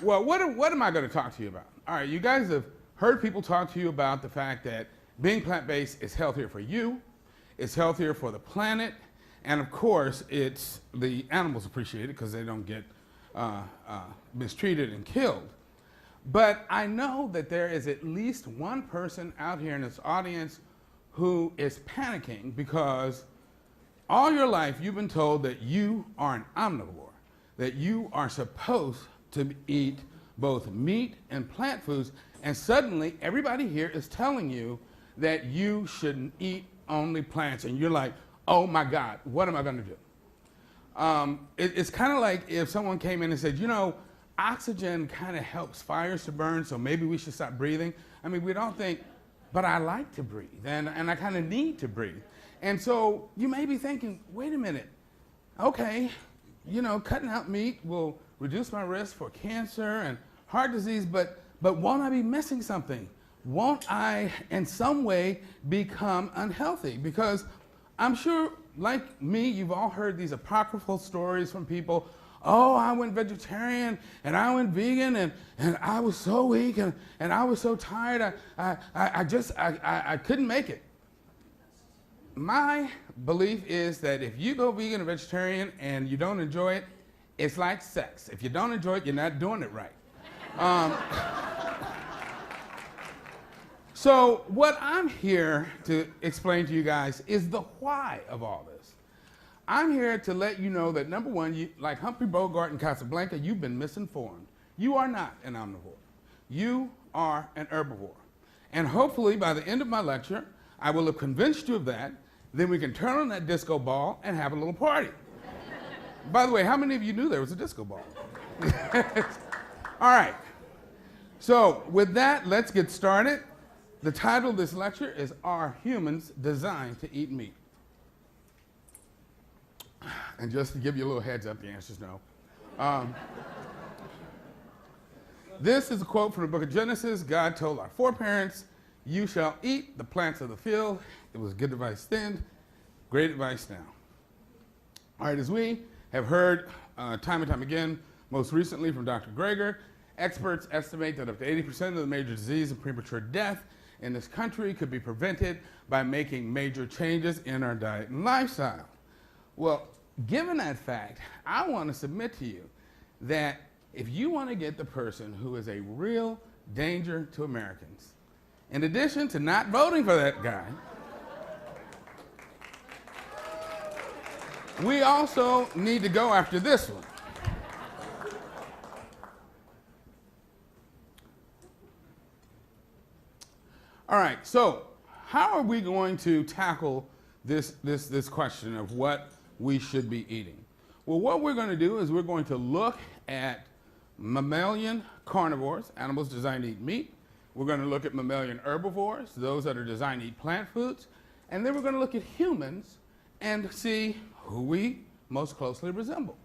Well, what am I going to talk to you about? All right, you guys have heard people talk to you about the fact that being plant-based is healthier for you, it's healthier for the planet, and of course, it's the animals appreciate it because they don't get mistreated and killed. But I know that there is at least one person out here in this audience who is panicking because all your life you've been told that you are an omnivore, that you are supposed to eat both meat and plant foods, and suddenly everybody here is telling you that you shouldn't eat only plants, and you're like, oh my God, what am I going to do? It's kind of like if someone came in and said, you know, oxygen kind of helps fires to burn, so maybe we should stop breathing. I mean, we don't think, but I like to breathe, and I kind of need to breathe. And so you may be thinking, wait a minute, okay, you know, cutting out meat will reduce my risk for cancer and heart disease, but won't I be missing something? Won't I, in some way, become unhealthy? Because I'm sure, like me, you've all heard these apocryphal stories from people. Oh, I went vegetarian, and I went vegan, and I was so weak, and I was so tired, I couldn't make it. My belief is that if you go vegan or vegetarian and you don't enjoy it, it's like sex. If you don't enjoy it, you're not doing it right. So what I'm here to explain to you guys is the why of all this. I'm here to let you know that, number one, you, like Humphrey Bogart in Casablanca, you've been misinformed. You are not an omnivore. You are an herbivore. And hopefully by the end of my lecture, I will have convinced you of that. Then we can turn on that disco ball and have a little party. By the way, how many of you knew there was a disco ball? All right. So with that, let's get started. The title of this lecture is, Are Humans Designed to Eat Meat? And just to give you a little heads up, the answer is no. This is a quote from the book of Genesis. God told our foreparents, you shall eat the plants of the field. It was good advice then, great advice now. All right, as we have heard time and time again, most recently from Dr. Greger, experts estimate that up to 80% of the major disease and premature death in this country could be prevented by making major changes in our diet and lifestyle. Well, given that fact, I want to submit to you that if you want to get the person who is a real danger to Americans, in addition to not voting for that guy, we also need to go after this one. All right, so how are we going to tackle this question of what we should be eating? Well, what we're going to do is we're going to look at mammalian carnivores, animals designed to eat meat. We're going to look at mammalian herbivores, those that are designed to eat plant foods. And then we're going to look at humans and see who we most closely resemble.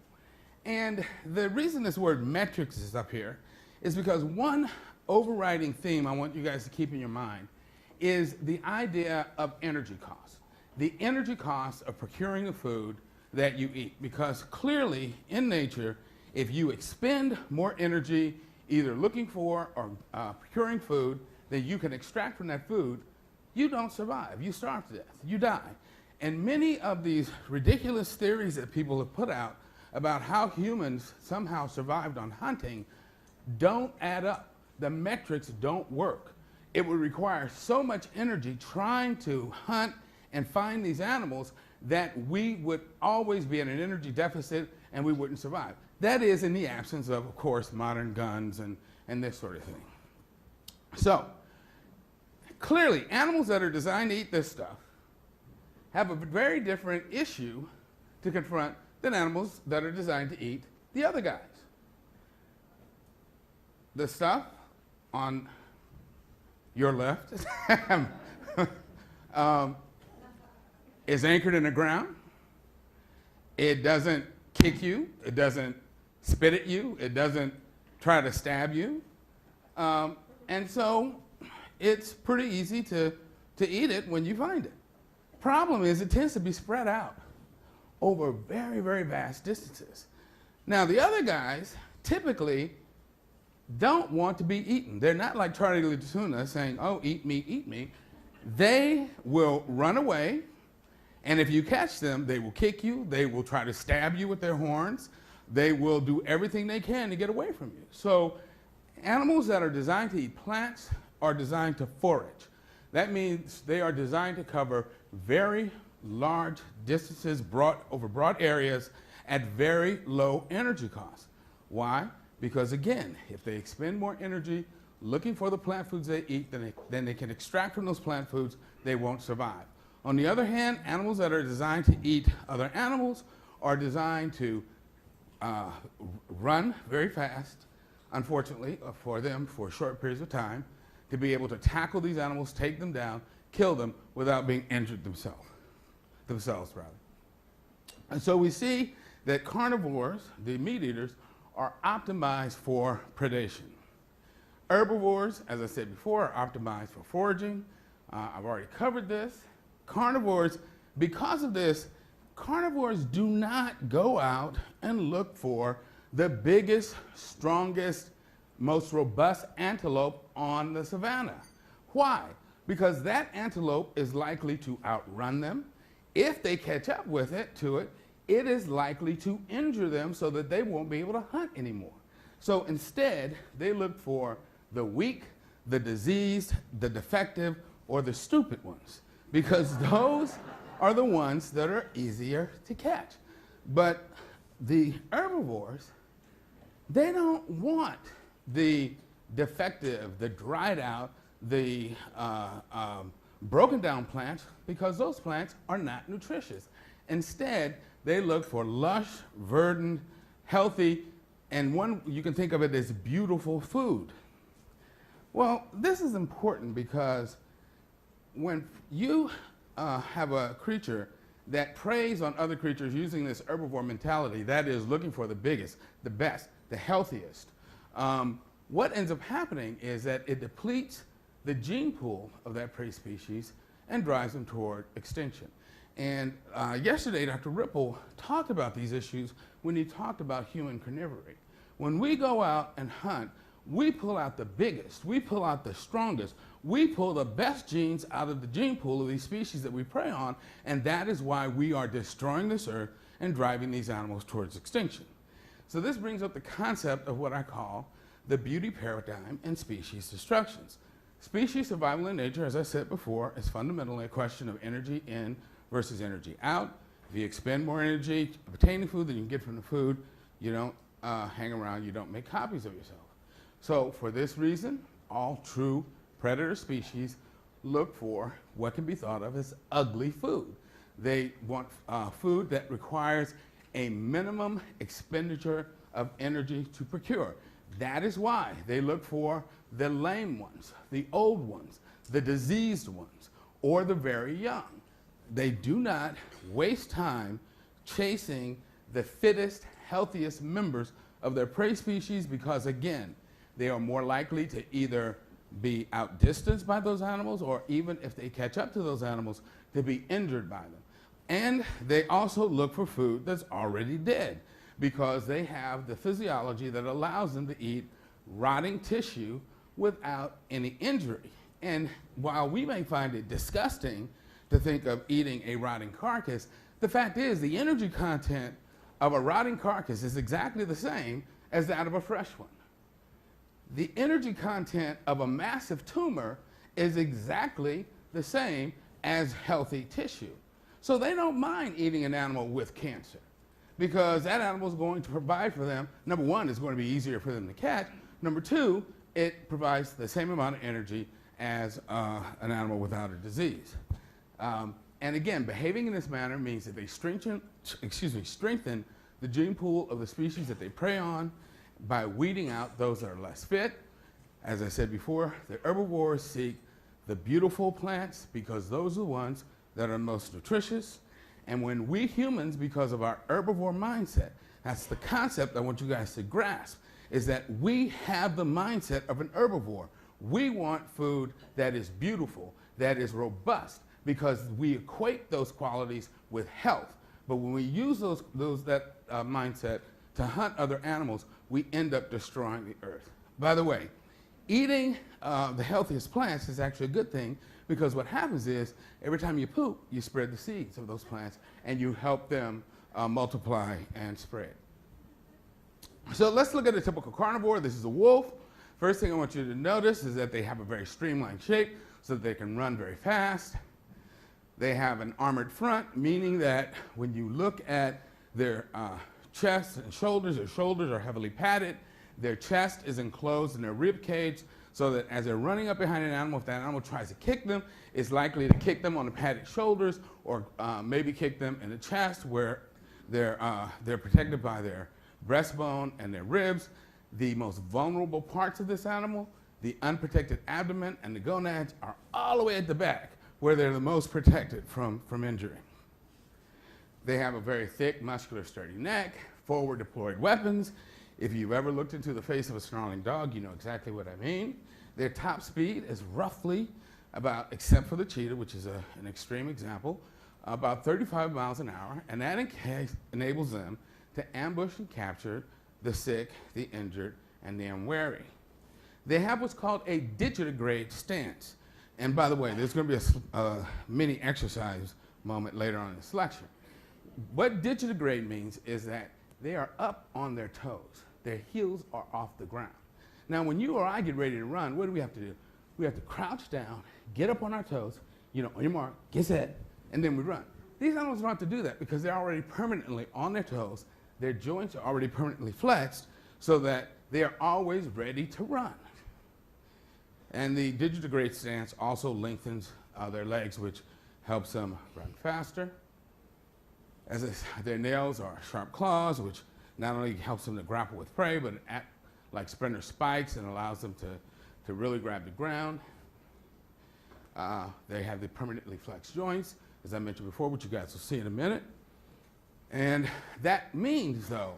And the reason this word metrics is up here is because one overriding theme I want you guys to keep in your mind is the idea of energy cost. The energy cost of procuring the food that you eat. Because clearly, in nature, if you expend more energy either looking for or procuring food that you can extract from that food, you don't survive. You starve to death. You die. And many of these ridiculous theories that people have put out about how humans somehow survived on hunting don't add up. The metrics don't work. It would require so much energy trying to hunt and find these animals that we would always be in an energy deficit and we wouldn't survive. That is in the absence of course, modern guns and this sort of thing. So, clearly, animals that are designed to eat this stuff have a very different issue to confront than animals that are designed to eat the other guys. The stuff on your left is anchored in the ground. It doesn't kick you. It doesn't spit at you. It doesn't try to stab you. And so it's pretty easy to eat it when you find it. Problem is, it tends to be spread out over very, very vast distances. Now, the other guys, typically, don't want to be eaten. They're not like Charlie the tuna saying, oh, eat me, eat me. They will run away, and if you catch them, they will kick you, they will try to stab you with their horns, they will do everything they can to get away from you. So animals that are designed to eat plants are designed to forage. That means they are designed to cover very large distances over broad areas at very low energy costs. Why? Because again, if they expend more energy looking for the plant foods they eat than they can extract from those plant foods, they won't survive. On the other hand, animals that are designed to eat other animals are designed to run very fast, unfortunately, for them for short periods of time, to be able to tackle these animals, take them down, kill them without being injured themselves. And so we see that carnivores, the meat eaters, are optimized for predation. Herbivores, as I said before, are optimized for foraging. I've already covered this. Carnivores, because of this, carnivores do not go out and look for the biggest, strongest, most robust antelope on the savanna. Why? Because that antelope is likely to outrun them. If they catch up with it, it is likely to injure them so that they won't be able to hunt anymore. So instead, they look for the weak, the diseased, the defective, or the stupid ones, because those are the ones that are easier to catch. But the herbivores, they don't want the defective, the dried out, the broken down plants, because those plants are not nutritious. Instead, they look for lush, verdant, healthy, and one you can think of it as beautiful food. Well, this is important because when you have a creature that preys on other creatures using this herbivore mentality, that is looking for the biggest, the best, the healthiest, what ends up happening is that it depletes the gene pool of that prey species and drives them toward extinction. And yesterday, Dr. Ripple talked about these issues when he talked about human carnivory. When we go out and hunt, we pull out the biggest, we pull out the strongest, we pull the best genes out of the gene pool of these species that we prey on, and that is why we are destroying this earth and driving these animals towards extinction. So this brings up the concept of what I call the beauty paradigm in species destructions. Species survival in nature, as I said before, is fundamentally a question of energy in versus energy out. If you expend more energy obtaining food than you can get from the food, you don't hang around, you don't make copies of yourself. So for this reason, all true predator species look for what can be thought of as ugly food. They want food that requires a minimum expenditure of energy to procure. That is why they look for the lame ones, the old ones, the diseased ones, or the very young. They do not waste time chasing the fittest, healthiest members of their prey species because, again, they are more likely to either be outdistanced by those animals or even if they catch up to those animals, to be injured by them. And they also look for food that's already dead because they have the physiology that allows them to eat rotting tissue without any injury. And while we may find it disgusting to think of eating a rotting carcass, the fact is the energy content of a rotting carcass is exactly the same as that of a fresh one. The energy content of a massive tumor is exactly the same as healthy tissue. So they don't mind eating an animal with cancer because that animal is going to provide for them. Number one, it's going to be easier for them to catch. Number two, it provides the same amount of energy as an animal without a disease. And again, behaving in this manner means that they strengthen the gene pool of the species that they prey on by weeding out those that are less fit. As I said before, the herbivores seek the beautiful plants because those are the ones that are most nutritious. And when we humans, because of our herbivore mindset, that's the concept I want you guys to grasp, is that we have the mindset of an herbivore. We want food that is beautiful, that is robust, because we equate those qualities with health. But when we use that mindset to hunt other animals, we end up destroying the earth. By the way, eating the healthiest plants is actually a good thing, because what happens is every time you poop, you spread the seeds of those plants and you help them multiply and spread. So let's look at a typical carnivore. This is a wolf. First thing I want you to notice is that they have a very streamlined shape so that they can run very fast. They have an armored front, meaning that when you look at their chest and shoulders, their shoulders are heavily padded. Their chest is enclosed in their rib cage, so that as they're running up behind an animal, if that animal tries to kick them, it's likely to kick them on the padded shoulders, or maybe kick them in the chest, where they're protected by their breastbone and their ribs. The most vulnerable parts of this animal, the unprotected abdomen and the gonads, are all the way at the back, where they're the most protected from injury. They have a very thick, muscular, sturdy neck, forward deployed weapons. If you've ever looked into the face of a snarling dog, you know exactly what I mean. Their top speed is roughly about, except for the cheetah, which is an extreme example, about 35 miles an hour, and that enables them to ambush and capture the sick, the injured, and the unwary. They have what's called a digitigrade stance. And by the way, there's going to be a mini exercise moment later on in this lecture. What digitigrade means is that they are up on their toes. Their heels are off the ground. Now, when you or I get ready to run, what do we have to do? We have to crouch down, get up on our toes, on your mark, get set, and then we run. These animals don't have to do that because they're already permanently on their toes. Their joints are already permanently flexed so that they are always ready to run. And the digitigrade stance also lengthens their legs, which helps them run faster. Their nails are sharp claws, which not only helps them to grapple with prey, but act like sprinter spikes and allows them to really grab the ground. They have the permanently flexed joints, as I mentioned before, which you guys will see in a minute. And that means, though,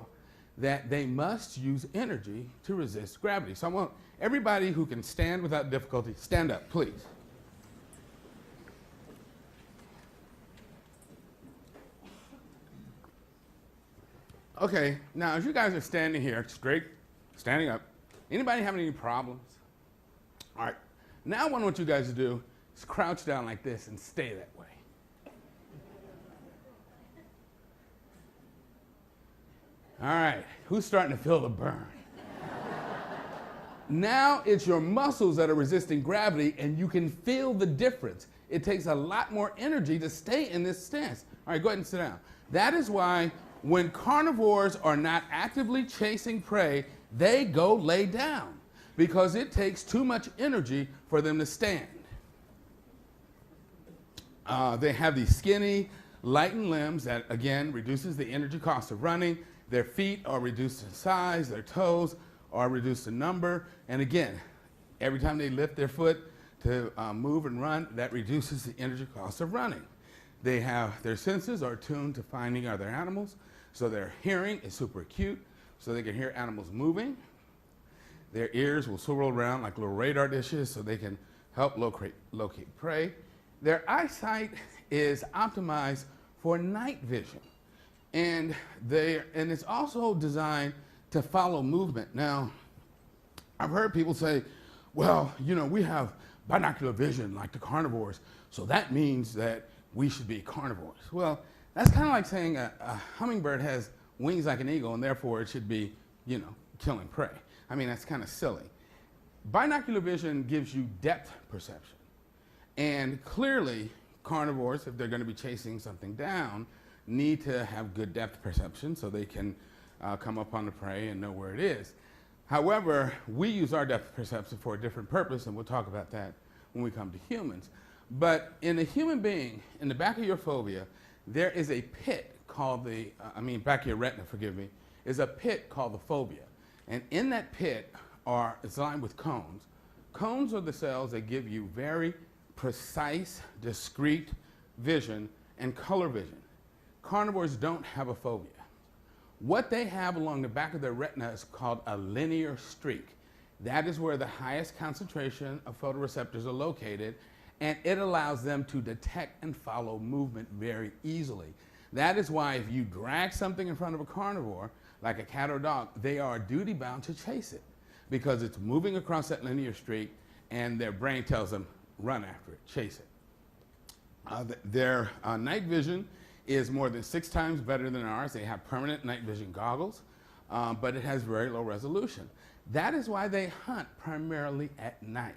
that they must use energy to resist gravity. So I want everybody who can stand without difficulty, stand up, please. Okay, now as you guys are standing here, straight, standing up, anybody having any problems? All right, now what I want you guys to do is crouch down like this and stay that way. All right, who's starting to feel the burn? Now it's your muscles that are resisting gravity, and you can feel the difference. It takes a lot more energy to stay in this stance. All right, go ahead and sit down. That is why when carnivores are not actively chasing prey, they go lay down, because it takes too much energy for them to stand. They have these skinny, lightened limbs that, again, reduces the energy cost of running. Their feet are reduced in size, their toes are reduced in number, and again, every time they lift their foot to move and run, that reduces the energy cost of running. Their senses are tuned to finding other animals, so their hearing is super acute, so they can hear animals moving. Their ears will swirl around like little radar dishes, so they can help locate prey. Their eyesight is optimized for night vision. And it's also designed to follow movement. Now, I've heard people say, well, we have binocular vision like the carnivores, so that means that we should be carnivores. Well, that's kind of like saying a hummingbird has wings like an eagle, and therefore it should be, killing prey. I mean, that's kind of silly. Binocular vision gives you depth perception. And clearly, carnivores, if they're going to be chasing something down, need to have good depth perception so they can come up on the prey and know where it is. However, we use our depth perception for a different purpose, and we'll talk about that when we come to humans. But in a human being, in the back of your fovea, there is a pit called back of your retina, forgive me, is a pit called the fovea. And in that pit it's lined with cones. Cones are the cells that give you very precise, discrete vision and color vision. Carnivores don't have a fovea. What they have along the back of their retina is called a linear streak. That is where the highest concentration of photoreceptors are located, and it allows them to detect and follow movement very easily. That is why if you drag something in front of a carnivore, like a cat or dog, they are duty-bound to chase it, because it's moving across that linear streak and their brain tells them, run after it, chase it. Their night vision is more than 6 times better than ours. They have permanent night vision goggles, but it has very low resolution. That is why they hunt primarily at night.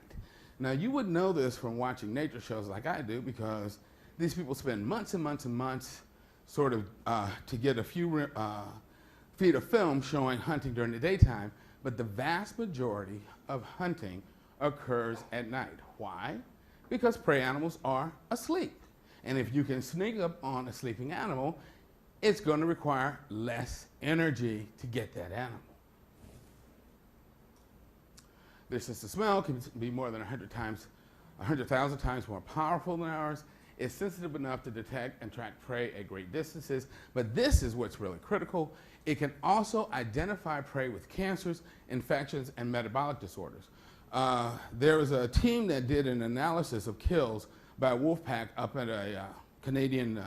Now, you would know this from watching nature shows like I do, because these people spend months and months and months sort of to get a few feet of film showing hunting during the daytime, but the vast majority of hunting occurs at night. Why? Because prey animals are asleep. And if you can sneak up on a sleeping animal, it's going to require less energy to get that animal. Their sense of smell can be more than 100,000 times more powerful than ours. It's sensitive enough to detect and track prey at great distances, but this is what's really critical. It can also identify prey with cancers, infections, and metabolic disorders. There was a team that did an analysis of kills by a wolf pack up at a Canadian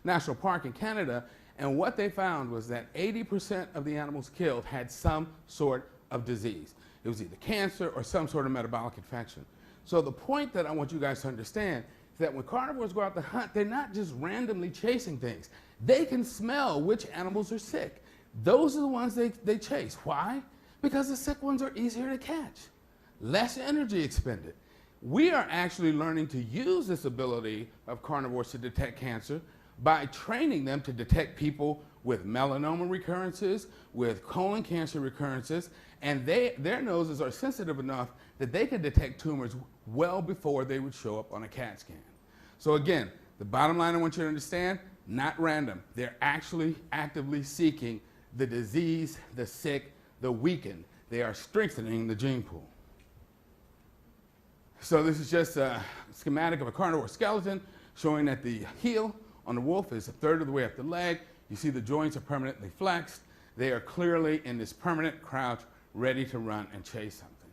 national park in Canada, and what they found was that 80% of the animals killed had some sort of disease. It was either cancer or some sort of metabolic infection. So the point that I want you guys to understand is that when carnivores go out to hunt, they're not just randomly chasing things. They can smell which animals are sick. Those are the ones they chase. Why? Because the sick ones are easier to catch. Less energy expended. We are actually learning to use this ability of carnivores to detect cancer by training them to detect people with melanoma recurrences, with colon cancer recurrences, and their noses are sensitive enough that they can detect tumors well before they would show up on a CAT scan. So again, the bottom line I want you to understand, not random. They're actually actively seeking the disease, the sick, the weakened. They are strengthening the gene pool. So this is just a schematic of a carnivore skeleton showing that the heel on the wolf is 1/3 of the way up the leg. You see the joints are permanently flexed. They are clearly in this permanent crouch, ready to run and chase something.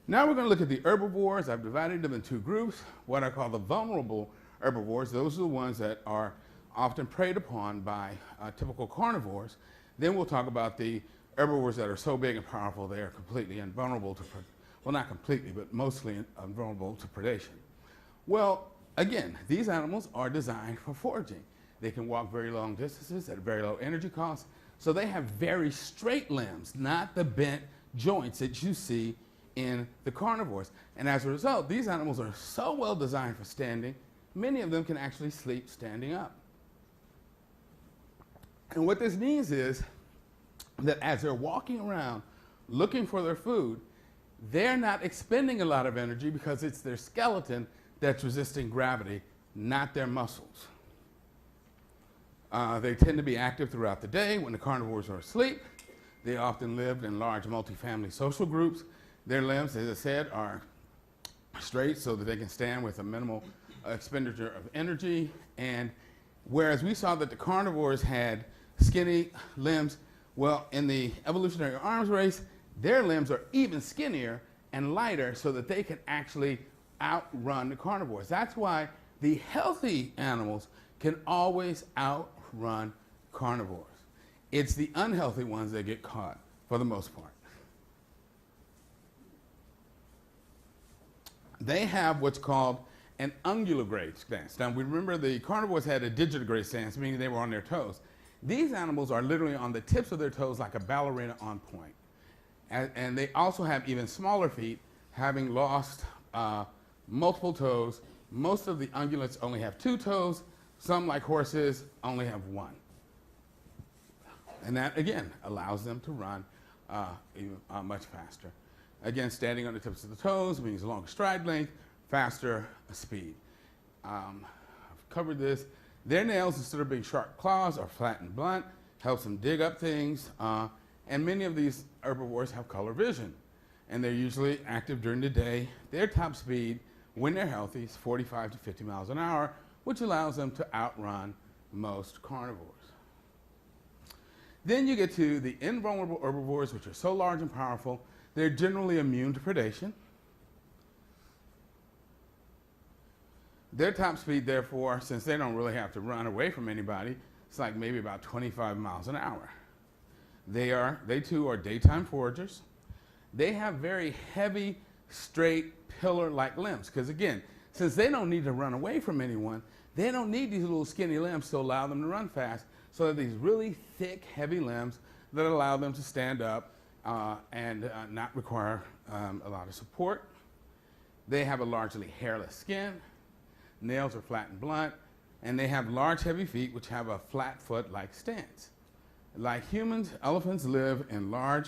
Now we're going to look at the herbivores. I've divided them in 2 groups. What I call the vulnerable herbivores. Those are the ones that are often preyed upon by typical carnivores. Then we'll talk about the herbivores that are so big and powerful they are completely invulnerable to, well, not completely, but mostly invulnerable to predation. Well, again, these animals are designed for foraging. They can walk very long distances at a very low energy cost. So they have very straight limbs, not the bent joints that you see in the carnivores. And as a result, these animals are so well designed for standing, many of them can actually sleep standing up. And what this means is that as they're walking around looking for their food, they're not expending a lot of energy because it's their skeleton that's resisting gravity, not their muscles. They tend to be active throughout the day. When the carnivores are asleep, they often lived in large multifamily social groups. Their limbs, as I said, are straight so that they can stand with a minimal expenditure of energy. And whereas we saw that the carnivores had skinny limbs, well, in the evolutionary arms race, their limbs are even skinnier and lighter so that they can actually outrun the carnivores. That's why the healthy animals can always outrun carnivores. It's the unhealthy ones that get caught for the most part. They have what's called an unguligrade stance. Now, we remember the carnivores had a digitigrade stance, meaning they were on their toes. These animals are literally on the tips of their toes like a ballerina on point. And they also have even smaller feet, having lost multiple toes. Most of the ungulates only have 2 toes. Some, like horses, only have 1. And that, again, allows them to run much faster. Again, standing on the tips of the toes means longer stride length, faster speed. I've covered this. Their nails, instead of being sharp claws, are flat and blunt, helps them dig up things. And many of these herbivores have color vision, and they're usually active during the day. Their top speed, when they're healthy, is 45 to 50 miles an hour, which allows them to outrun most carnivores. Then you get to the invulnerable herbivores, which are so large and powerful, they're generally immune to predation. Their top speed, therefore, since they don't really have to run away from anybody, it's like maybe about 25 miles an hour. They too are daytime foragers. they have very heavy, straight, pillar-like limbs. Because again, since they don't need to run away from anyone, they don't need these little skinny limbs to allow them to run fast. So they're these really thick, heavy limbs that allow them to stand up and not require a lot of support. They have a largely hairless skin. Nails are flat and blunt. And they have large, heavy feet, which have a flat foot-like stance. Like humans, elephants live in are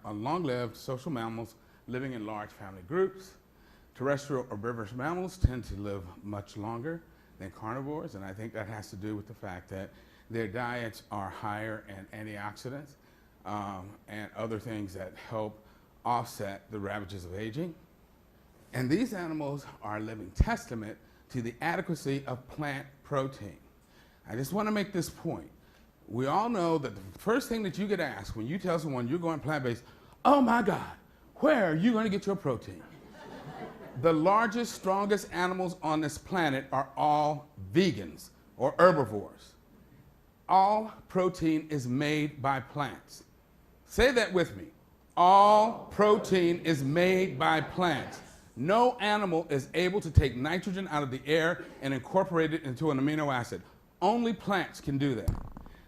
long-lived social mammals living in large family groups. Terrestrial herbivorous mammals tend to live much longer than carnivores, and I think that has to do with the fact that their diets are higher in antioxidants and other things that help offset the ravages of aging. And these animals are a living testament to the adequacy of plant protein. I just want to make this point. We all know that the first thing that you get asked when you tell someone you're going plant-based, oh my God, where are you going to get your protein? The largest, strongest animals on this planet are all vegans or herbivores. All protein is made by plants. Say that with me. All protein is made by plants. No animal is able to take nitrogen out of the air and incorporate it into an amino acid. Only plants can do that.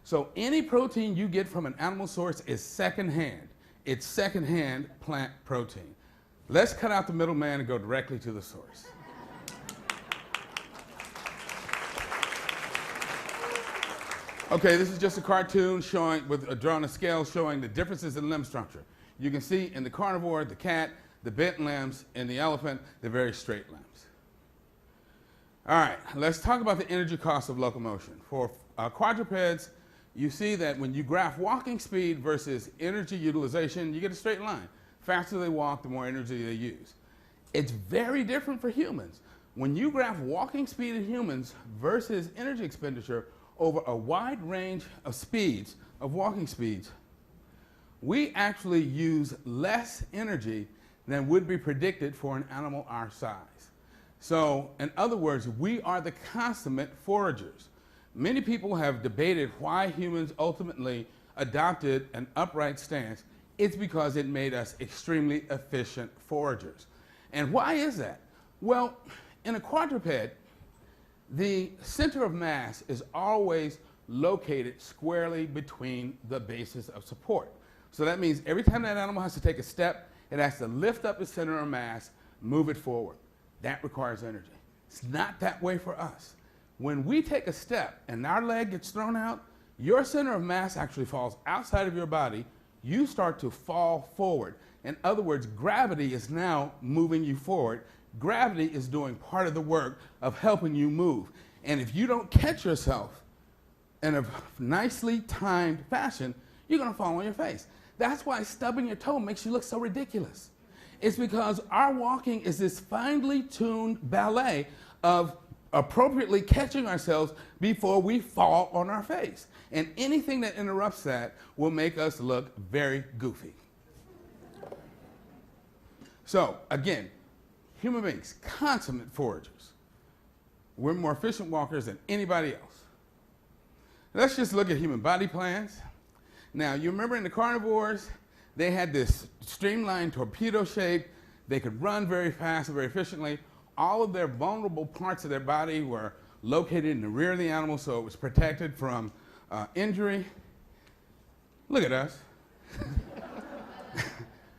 So any protein you get from an animal source is secondhand. It's secondhand plant protein. Let's cut out the middleman and go directly to the source. Okay, this is just a cartoon showing, drawing a scale showing the differences in limb structure. You can see in the carnivore, the cat, the bent limbs, in the elephant, the very straight limbs. All right, let's talk about the energy cost of locomotion. For quadrupeds, you see that when you graph walking speed versus energy utilization, you get a straight line. Faster they walk, the more energy they use. It's very different for humans. When you graph walking speed in humans versus energy expenditure over a wide range of speeds, of walking speeds, we actually use less energy than would be predicted for an animal our size. So, in other words, we are the consummate foragers. Many people have debated why humans ultimately adopted an upright stance. It's because it made us extremely efficient foragers. And why is that? Well, in a quadruped, the center of mass is always located squarely between the bases of support. So that means every time that animal has to take a step, it has to lift up its center of mass, move it forward. That requires energy. It's not that way for us. When we take a step and our leg gets thrown out, your center of mass actually falls outside of your body. You start to fall forward. In other words, gravity is now moving you forward. Gravity is doing part of the work of helping you move. And if you don't catch yourself in a nicely timed fashion, you're going to fall on your face. That's why stubbing your toe makes you look so ridiculous. It's because our walking is this finely tuned ballet of appropriately catching ourselves before we fall on our face. And anything that interrupts that will make us look very goofy. So, again, human beings, consummate foragers. We're more efficient walkers than anybody else. Let's just look at human body plans. Now, you remember in the carnivores, they had this streamlined torpedo shape. They could run very fast and very efficiently. All of their vulnerable parts of their body were located in the rear of the animal, so it was protected from injury. Look at us.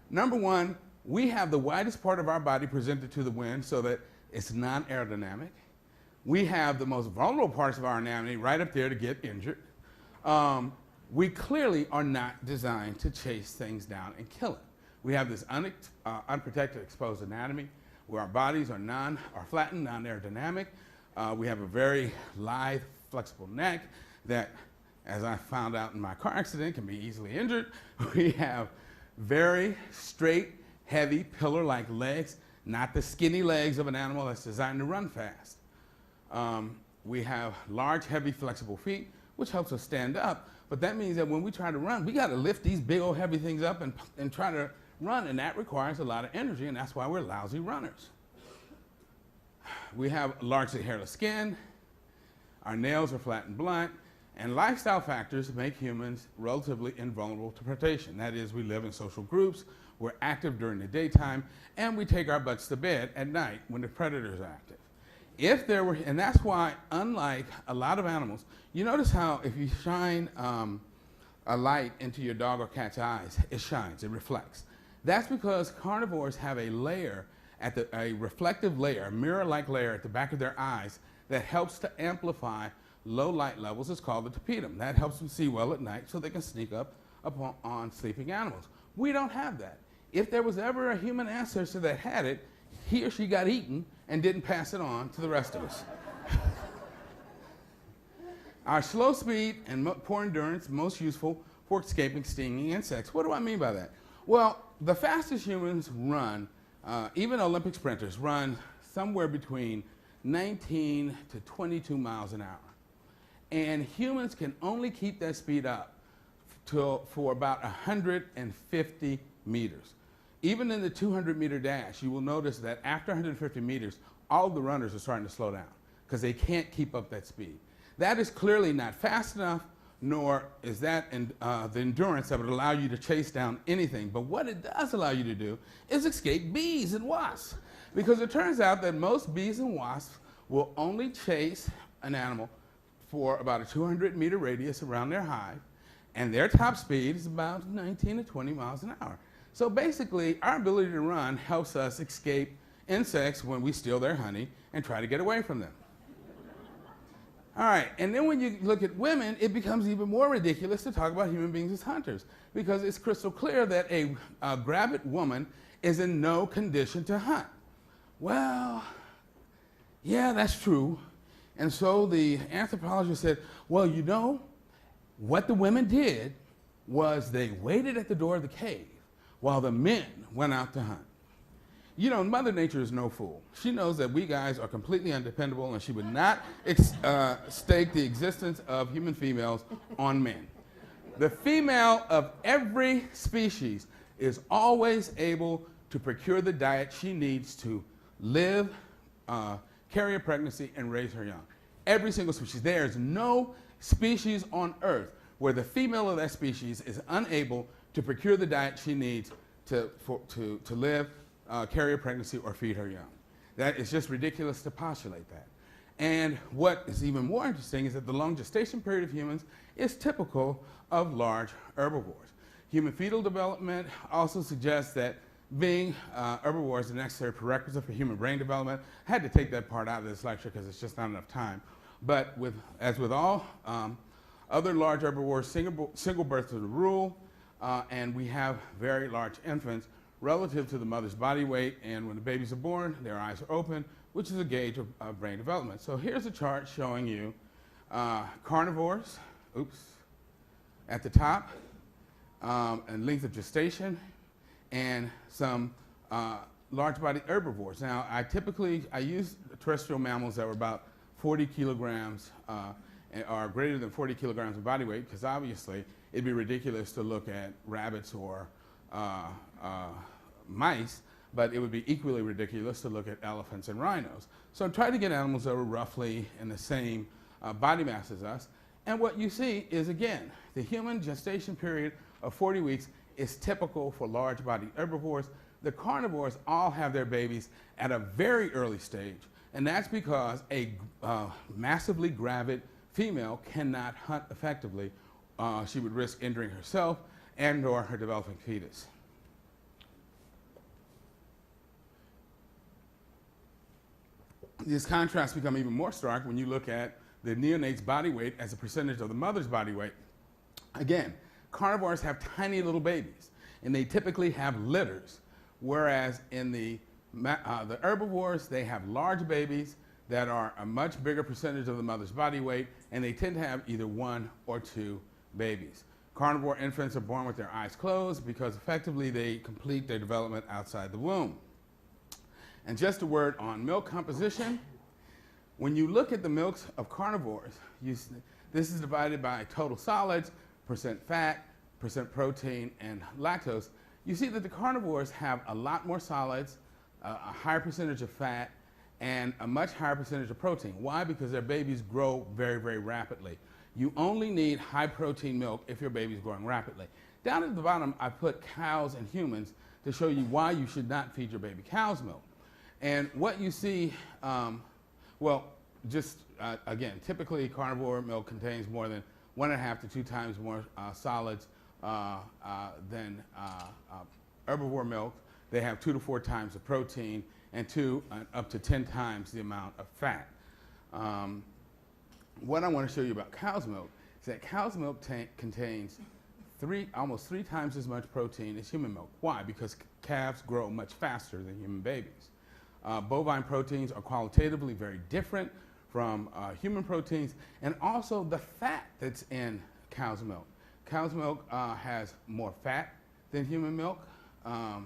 Number one, we have the widest part of our body presented to the wind so that it's non-aerodynamic. We have the most vulnerable parts of our anatomy right up there to get injured. We clearly are not designed to chase things down and kill it. We have this unprotected exposed anatomy where our bodies are flattened, non-aerodynamic. We have a very lithe, flexible neck that, as I found out in my car accident, can be easily injured. We have very straight, heavy, pillar-like legs, not the skinny legs of an animal that's designed to run fast. We have large, heavy, flexible feet, which helps us stand up. But that means that when we try to run, we got to lift these big old heavy things up and try to run, and that requires a lot of energy, and that's why we're lousy runners. We have largely hairless skin. Our nails are flat and blunt. And lifestyle factors make humans relatively invulnerable to predation. That is, we live in social groups, we're active during the daytime, and we take our butts to bed at night when the predators are active. If there were, and that's why, unlike a lot of animals, you notice how if you shine a light into your dog or cat's eyes, it shines, it reflects. That's because carnivores have a layer, a reflective layer, a mirror-like layer at the back of their eyes that helps to amplify low light levels. It's called the tapetum. That helps them see well at night so they can sneak up on sleeping animals. We don't have that. If there was ever a human ancestor that had it, he or she got eaten and didn't pass it on to the rest of us. Our slow speed and poor endurance, most useful for escaping stinging insects. What do I mean by that? Well, the fastest humans run, even Olympic sprinters, run somewhere between 19 to 22 miles an hour. And humans can only keep that speed up for about 150 meters. Even in the 200-meter dash, you will notice that after 150 meters, all the runners are starting to slow down because they can't keep up that speed. That is clearly not fast enough, nor is that the endurance that would allow you to chase down anything. But what it does allow you to do is escape bees and wasps, because it turns out that most bees and wasps will only chase an animal for about a 200-meter radius around their hive, and their top speed is about 19 to 20 miles an hour. So basically, our ability to run helps us escape insects when we steal their honey and try to get away from them. All right, and then when you look at women, it becomes even more ridiculous to talk about human beings as hunters, because it's crystal clear that a gravid woman is in no condition to hunt. Well, yeah, that's true. And so the anthropologist said, well, you know, what the women did was they waited at the door of the cave while the men went out to hunt. You know, Mother Nature is no fool. She knows that we guys are completely undependable, and she would not stake the existence of human females on men. The female of every species is always able to procure the diet she needs to live, carry a pregnancy, and raise her young. Every single species. There is no species on Earth where the female of that species is unable to procure the diet she needs to live, carry a pregnancy, or feed her young. That is just ridiculous to postulate that. And what is even more interesting is that the long gestation period of humans is typical of large herbivores. Human fetal development also suggests that being herbivores is a necessary prerequisite for human brain development. I had to take that part out of this lecture because it's just not enough time. But as with all other large herbivores, single births are the rule, and we have very large infants relative to the mother's body weight, and when the babies are born, their eyes are open, which is a gauge of brain development. So here's a chart showing you carnivores, at the top, and length of gestation, and some large body herbivores. Now, I use terrestrial mammals that were about 40 kilograms or greater than 40 kilograms of body weight, because obviously it'd be ridiculous to look at rabbits or mice, but it would be equally ridiculous to look at elephants and rhinos. So try to get animals that were roughly in the same body mass as us. And what you see is, again, the human gestation period of 40 weeks is typical for large body herbivores. The carnivores all have their babies at a very early stage, and that's because a massively gravid female cannot hunt effectively. She would risk injuring herself and or her developing fetus. These contrasts become even more stark when you look at the neonate's body weight as a percentage of the mother's body weight. Again, carnivores have tiny little babies, and they typically have litters, whereas in the herbivores, they have large babies that are a much bigger percentage of the mother's body weight, and they tend to have either one or two babies. Carnivore infants are born with their eyes closed because effectively they complete their development outside the womb. And just a word on milk composition. When you look at the milks of carnivores, this is divided by total solids, percent fat, percent protein, and lactose. You see that the carnivores have a lot more solids, a higher percentage of fat, and a much higher percentage of protein. Why? Because their babies grow very, very rapidly. You only need high protein milk if your baby's growing rapidly. Down at the bottom, I put cows and humans to show you why you should not feed your baby cow's milk. And what you see, again, typically carnivore milk contains more than 1.5 to 2 times more solids than herbivore milk. They have 2 to 4 times the protein and up to 10 times the amount of fat. What I want to show you about cow's milk is that cow's milk contains almost 3 times as much protein as human milk. Why? Because calves grow much faster than human babies. Bovine proteins are qualitatively very different from human proteins, and also the fat that's in cow's milk. Cow's milk has more fat than human milk. The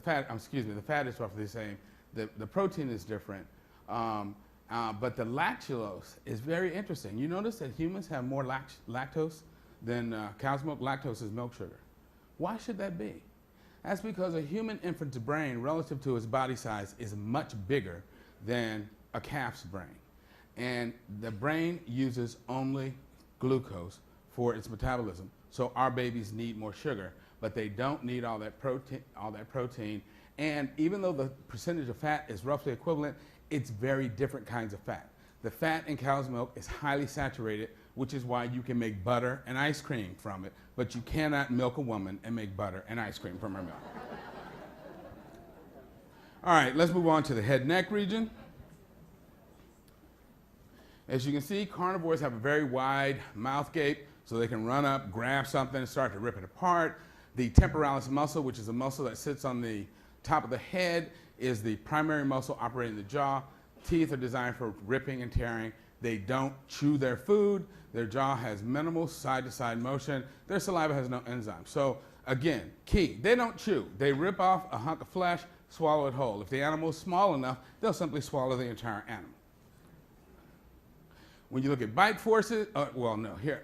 fat is roughly the same. The protein is different. But the lactulose is very interesting. You notice that humans have more lactose than cow's milk. Lactose is milk sugar. Why should that be? That's because a human infant's brain, relative to its body size, is much bigger than a calf's brain. And the brain uses only glucose for its metabolism. So our babies need more sugar, but they don't need all that protein. And even though the percentage of fat is roughly equivalent, it's very different kinds of fat. The fat in cow's milk is highly saturated, which is why you can make butter and ice cream from it, but you cannot milk a woman and make butter and ice cream from her milk. All right, let's move on to the head neck region. As you can see, carnivores have a very wide mouth gape, so they can run up, grab something, and start to rip it apart. The temporalis muscle, which is a muscle that sits on the top of the head, is the primary muscle operating the jaw. Teeth are designed for ripping and tearing. They don't chew their food. Their jaw has minimal side-to-side motion. Their saliva has no enzyme. So again, key, they don't chew. They rip off a hunk of flesh, swallow it whole. If the animal is small enough, they'll simply swallow the entire animal. When you look at bite forces,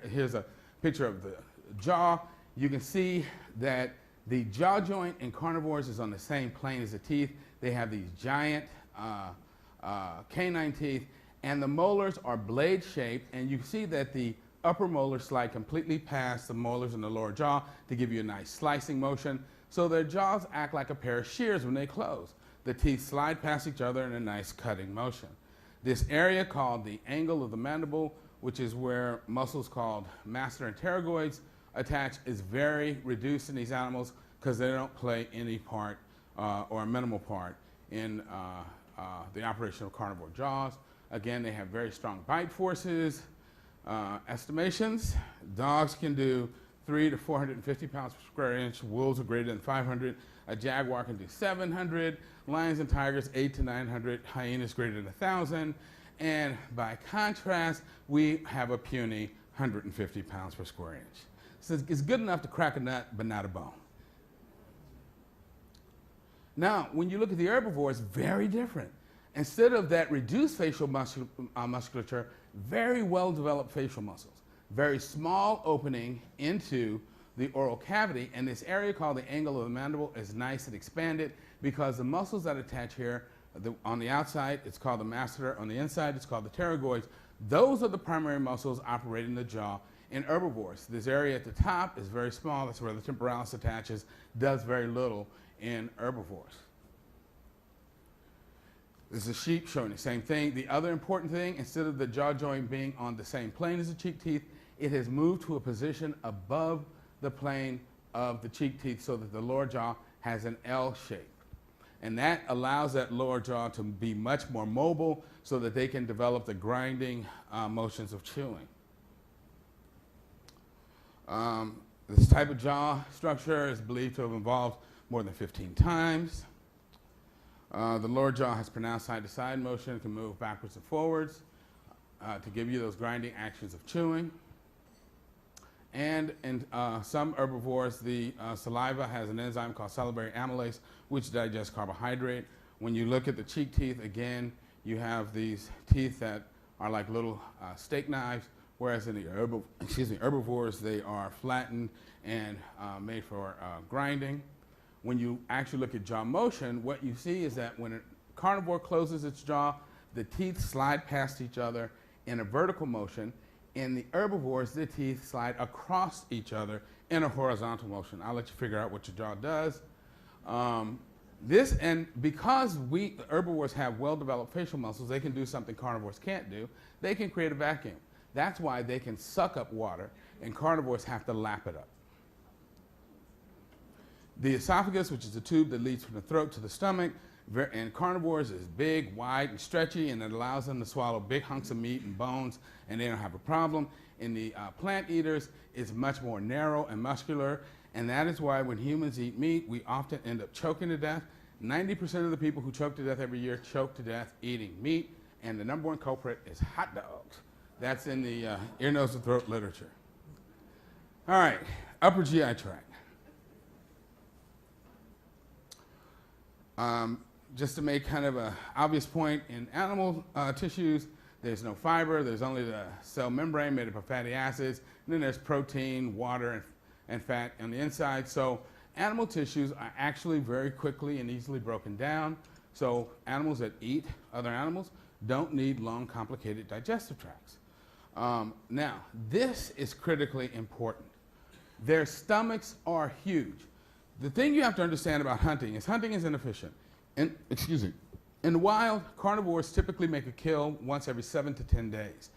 here's a picture of the jaw. You can see that the jaw joint in carnivores is on the same plane as the teeth. They have these giant canine teeth, and the molars are blade-shaped, and you see that the upper molars slide completely past the molars in the lower jaw to give you a nice slicing motion. So their jaws act like a pair of shears when they close. The teeth slide past each other in a nice cutting motion. This area called the angle of the mandible, which is where muscles called masseter and pterygoids attach, is very reduced in these animals because they don't play any part or a minimal part in the operation of carnivore jaws. Again, they have very strong bite forces. Estimations, dogs can do 300 to 450 pounds per square inch. Wolves are greater than 500. A jaguar can do 700. Lions and tigers, 800 to 900. Hyenas greater than 1,000. And by contrast, we have a puny 150 pounds per square inch. So it's good enough to crack a nut, but not a bone. Now, when you look at the herbivores, very different. Instead of that reduced facial musculature, very well-developed facial muscles. Very small opening into the oral cavity, and this area called the angle of the mandible is nice and expanded because the muscles that attach here, on the outside, it's called the masseter. On the inside, it's called the pterygoids. Those are the primary muscles operating the jaw in herbivores. This area at the top is very small. That's where the temporalis attaches, does very little in herbivores. This is a sheep showing the same thing. The other important thing, instead of the jaw joint being on the same plane as the cheek teeth, it has moved to a position above the plane of the cheek teeth so that the lower jaw has an L shape. And that allows that lower jaw to be much more mobile so that they can develop the grinding motions of chewing. This type of jaw structure is believed to have evolved more than 15 times. The lower jaw has pronounced side-to-side motion, can move backwards and forwards to give you those grinding actions of chewing. And in some herbivores, the saliva has an enzyme called salivary amylase, which digests carbohydrate. When you look at the cheek teeth, again, you have these teeth that are like little steak knives, whereas in the herbivores, they are flattened and made for grinding. When you actually look at jaw motion, what you see is that when a carnivore closes its jaw, the teeth slide past each other in a vertical motion, In the herbivores, the teeth slide across each other in a horizontal motion. I'll let you figure out what your jaw does. Because the herbivores have well-developed facial muscles, they can do something carnivores can't do. They can create a vacuum. That's why they can suck up water, and carnivores have to lap it up. The esophagus, which is the tube that leads from the throat to the stomach, and carnivores is big, wide, and stretchy, and it allows them to swallow big hunks of meat and bones, and they don't have a problem. In the plant eaters, it's much more narrow and muscular, and that is why when humans eat meat, we often end up choking to death. 90% of the people who choke to death every year choke to death eating meat, and the number one culprit is hot dogs. That's in the ear, nose, and throat literature. All right, upper GI tract. Just to make kind of an obvious point, in animal tissues, there's no fiber. There's only the cell membrane made up of fatty acids. And then there's protein, water, and fat on the inside. So animal tissues are actually very quickly and easily broken down. So animals that eat other animals don't need long, complicated digestive tracts. Now, this is critically important. Their stomachs are huge. The thing you have to understand about hunting is inefficient. In the wild, carnivores typically make a kill once every 7 to 10 days.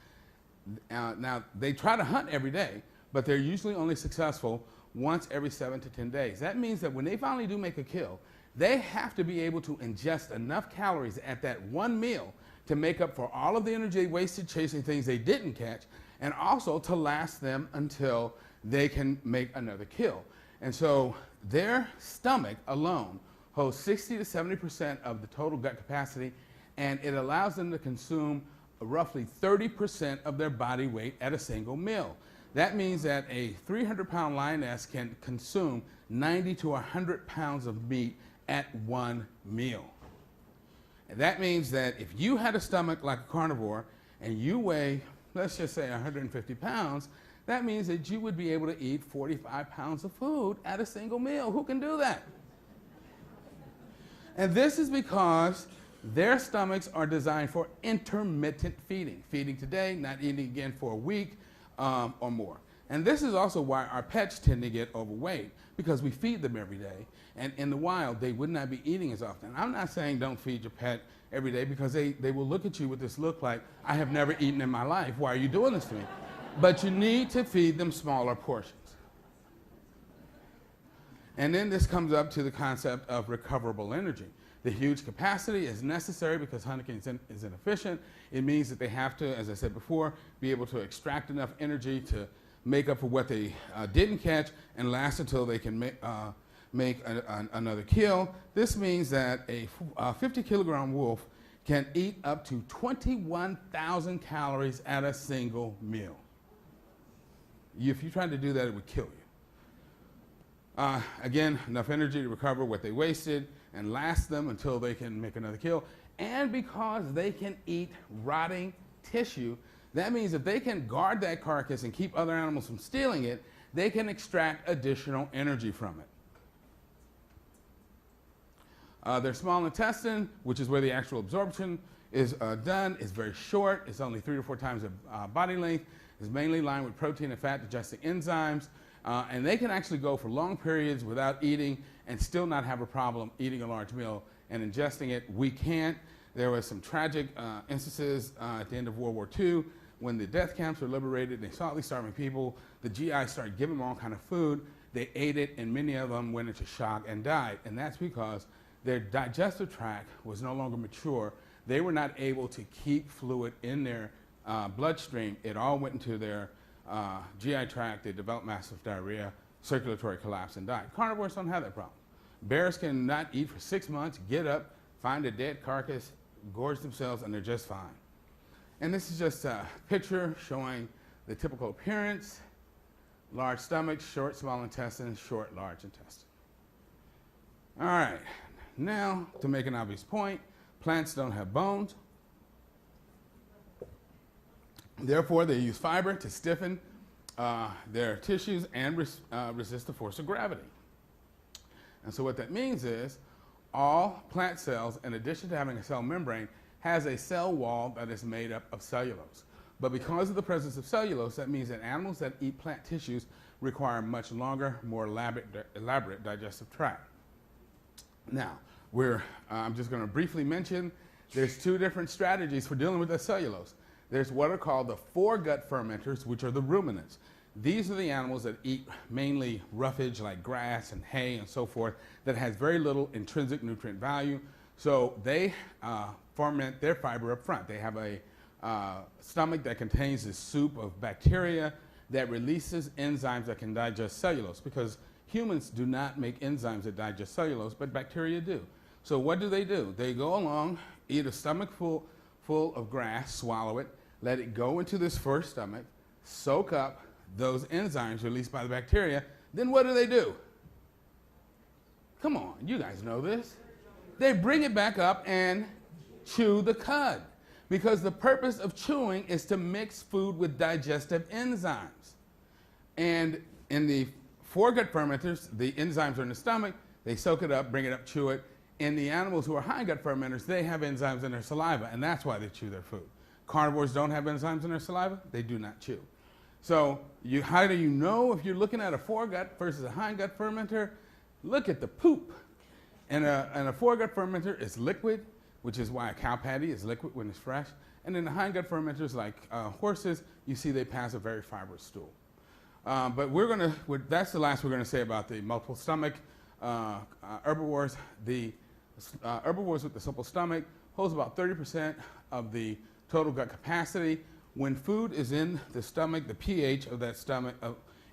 Now, they try to hunt every day, but they're usually only successful once every 7 to 10 days. That means that when they finally do make a kill, they have to be able to ingest enough calories at that one meal to make up for all of the energy they wasted chasing things they didn't catch, and also to last them until they can make another kill. And so their stomach alone holds 60 to 70% of the total gut capacity, and it allows them to consume roughly 30% of their body weight at a single meal. That means that a 300-pound lioness can consume 90 to 100 pounds of meat at one meal. And that means that if you had a stomach like a carnivore and you weigh, let's just say 150 pounds, that means that you would be able to eat 45 pounds of food at a single meal. Who can do that? And this is because their stomachs are designed for intermittent feeding. Feeding today, not eating again for a week or more. And this is also why our pets tend to get overweight, because we feed them every day. And in the wild, they would not be eating as often. I'm not saying don't feed your pet every day, because they will look at you with this look like, I have never eaten in my life. Why are you doing this to me? But you need to feed them smaller portions. And then this comes up to the concept of recoverable energy. The huge capacity is necessary because hunting is inefficient. It means that they have to, as I said before, be able to extract enough energy to make up for what they didn't catch and last until they can make another kill. This means that a 50-kilogram wolf can eat up to 21,000 calories at a single meal. If you tried to do that, it would kill you. Again, enough energy to recover what they wasted and last them until they can make another kill. And because they can eat rotting tissue, that means if they can guard that carcass and keep other animals from stealing it, they can extract additional energy from it. Their small intestine, which is where the actual absorption is done, is very short. It's only 3 to 4 times the body length. It's mainly lined with protein and fat digesting enzymes. And they can actually go for long periods without eating and still not have a problem eating a large meal and ingesting it. We can't. There were some tragic instances at the end of World War II when the death camps were liberated. They saw these starving people. The GI started giving them all kind of food. They ate it, and many of them went into shock and died. And that's because their digestive tract was no longer mature. They were not able to keep fluid in their bloodstream. It all went into their GI tract. They developed massive diarrhea, circulatory collapse, and died. Carnivores don't have that problem. Bears can not eat for 6 months, get up, find a dead carcass, gorge themselves, and they're just fine. And this is just a picture showing the typical appearance: large stomach, short small intestine, short large intestine. All right, now to make an obvious point, plants don't have bones. Therefore, they use fiber to stiffen their tissues and resist the force of gravity. And so what that means is all plant cells, in addition to having a cell membrane, has a cell wall that is made up of cellulose. But because of the presence of cellulose, that means that animals that eat plant tissues require much longer, more elaborate digestive tract. Now, I'm just going to briefly mention there's two different strategies for dealing with the cellulose. There's what are called the foregut fermenters, which are the ruminants. These are the animals that eat mainly roughage like grass and hay and so forth that has very little intrinsic nutrient value. So they ferment their fiber up front. They have a stomach that contains this soup of bacteria that releases enzymes that can digest cellulose, because humans do not make enzymes that digest cellulose, but bacteria do. So what do? They go along, eat a stomach full of grass, swallow it, let it go into this first stomach, soak up those enzymes released by the bacteria. Then what do? Come on, you guys know this. They bring it back up and chew the cud, because the purpose of chewing is to mix food with digestive enzymes. And in the foregut fermenters, the enzymes are in the stomach, they soak it up, bring it up, chew it. In the animals who are hindgut fermenters, they have enzymes in their saliva, and that's why they chew their food. Carnivores don't have enzymes in their saliva, they do not chew. So how do you know if you're looking at a foregut versus a hindgut fermenter? Look at the poop. And a foregut fermenter is liquid, which is why a cow patty is liquid when it's fresh. And in the hindgut fermenters, like horses, you see they pass a very fibrous stool. But that's the last we're going to say about the multiple stomach herbivores. The herbivores with the simple stomach holds about 30% of the total gut capacity. When food is in the stomach, the pH of that stomach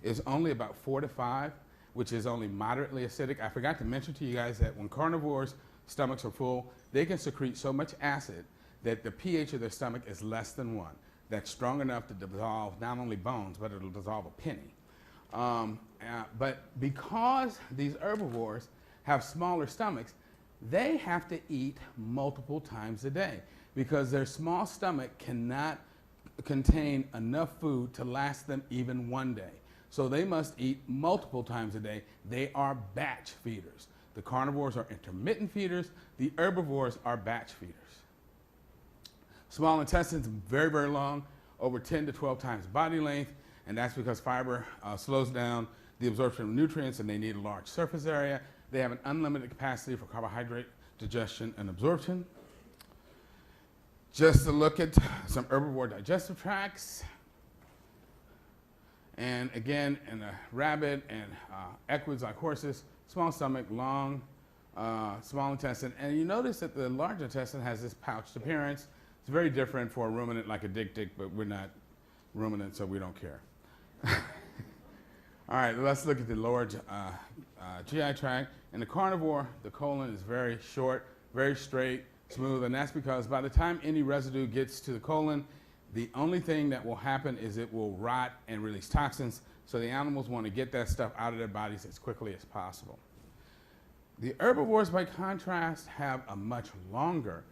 is only about 4 to 5, which is only moderately acidic. I forgot to mention to you guys that when carnivores' stomachs are full, they can secrete so much acid that the pH of their stomach is less than 1. That's strong enough to dissolve not only bones, but it'll dissolve a penny. But because these herbivores have smaller stomachs, they have to eat multiple times a day, because their small stomach cannot contain enough food to last them even one day. So they must eat multiple times a day. They are batch feeders. The carnivores are intermittent feeders. The herbivores are batch feeders. Small intestines, very, very long, over 10 to 12 times body length, and that's because fiber slows down the absorption of nutrients, and they need a large surface area. They have an unlimited capacity for carbohydrate digestion and absorption. Just to look at some herbivore digestive tracts. And again, in a rabbit and equids like horses, small stomach, long, small intestine. And you notice that the large intestine has this pouched appearance. It's very different for a ruminant like a dik-dik, but we're not ruminants, so we don't care. All right, let's look at the lower GI tract. In the carnivore, the colon is very short, very straight, smooth, and that's because by the time any residue gets to the colon, the only thing that will happen is it will rot and release toxins, so the animals want to get that stuff out of their bodies as quickly as possible. The herbivores, by contrast, have a much longer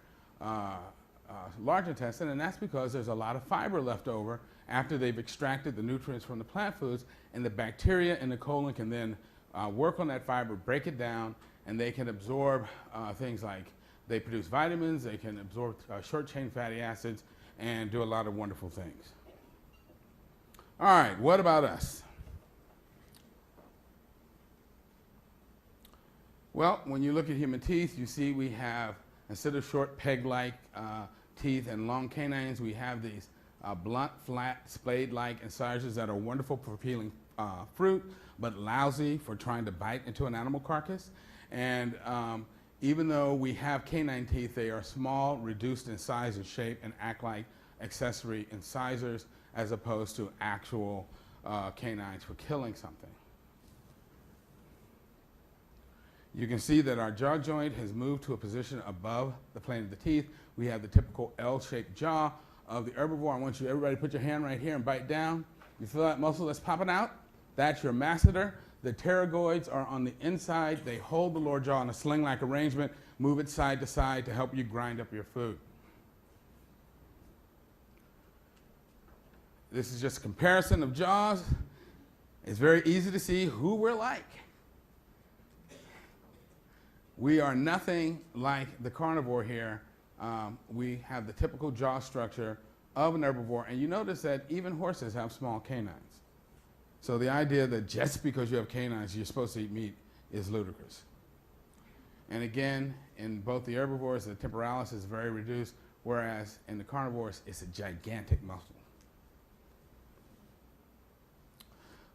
large intestine, and that's because there's a lot of fiber left over after they've extracted the nutrients from the plant foods, and the bacteria in the colon can then work on that fiber, break it down, and they can absorb things like they produce vitamins, they can absorb short-chain fatty acids, and do a lot of wonderful things. All right, what about us? Well, when you look at human teeth, you see we have, instead of short peg-like teeth and long canines, we have these blunt, flat, spade-like incisors that are wonderful for peeling fruit, but lousy for trying to bite into an animal carcass. And even though we have canine teeth, they are small, reduced in size and shape, and act like accessory incisors as opposed to actual canines for killing something. You can see that our jaw joint has moved to a position above the plane of the teeth. We have the typical L-shaped jaw of the herbivore. I want you, everybody, put your hand right here and bite down. You feel that muscle that's popping out? That's your masseter. The pterygoids are on the inside. They hold the lower jaw in a sling-like arrangement, move it side to side to help you grind up your food. This is just a comparison of jaws. It's very easy to see who we're like. We are nothing like the carnivore here. We have the typical jaw structure of an herbivore. And you notice that even horses have small canines. So the idea that just because you have canines, you're supposed to eat meat is ludicrous. And again, in both the herbivores, the temporalis is very reduced, whereas in the carnivores, it's a gigantic muscle.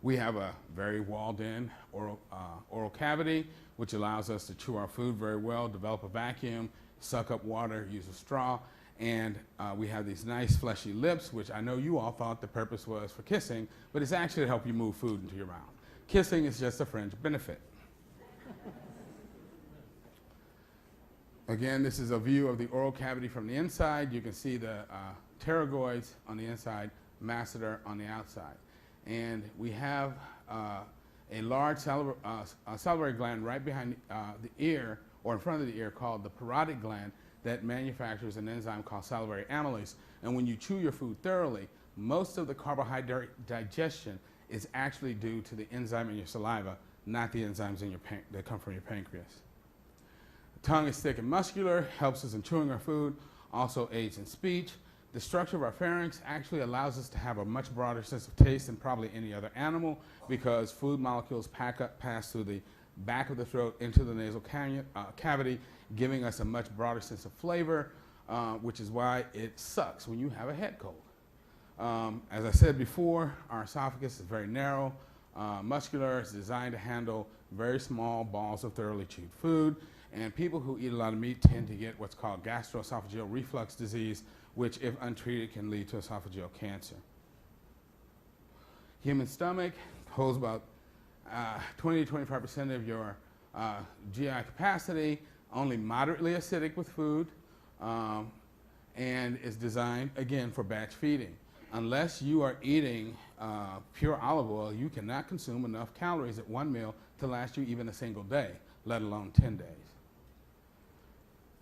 We have a very walled-in oral cavity, which allows us to chew our food very well, develop a vacuum, suck up water, use a straw, and we have these nice fleshy lips, which I know you all thought the purpose was for kissing, but it's actually to help you move food into your mouth. Kissing is just a fringe benefit. Again, this is a view of the oral cavity from the inside. You can see the pterygoids on the inside, masseter on the outside. And we have a large salivary gland right behind the ear, or in front of the ear, called the parotid gland, that manufactures an enzyme called salivary amylase. And when you chew your food thoroughly, most of the carbohydrate digestion is actually due to the enzyme in your saliva, not the enzymes in your that come from your pancreas. The tongue is thick and muscular, helps us in chewing our food, also aids in speech. The structure of our pharynx actually allows us to have a much broader sense of taste than probably any other animal, because food molecules pass through the back of the throat into the nasal cavity, giving us a much broader sense of flavor, which is why it sucks when you have a head cold. As I said before, our esophagus is very narrow, muscular. It's designed to handle very small balls of thoroughly chewed food. And people who eat a lot of meat tend to get what's called gastroesophageal reflux disease, which, if untreated, can lead to esophageal cancer. Human stomach holds about 20 to 25% of your GI capacity, only moderately acidic with food, and is designed, again, for batch feeding. Unless you are eating pure olive oil, you cannot consume enough calories at one meal to last you even a single day, let alone 10 days.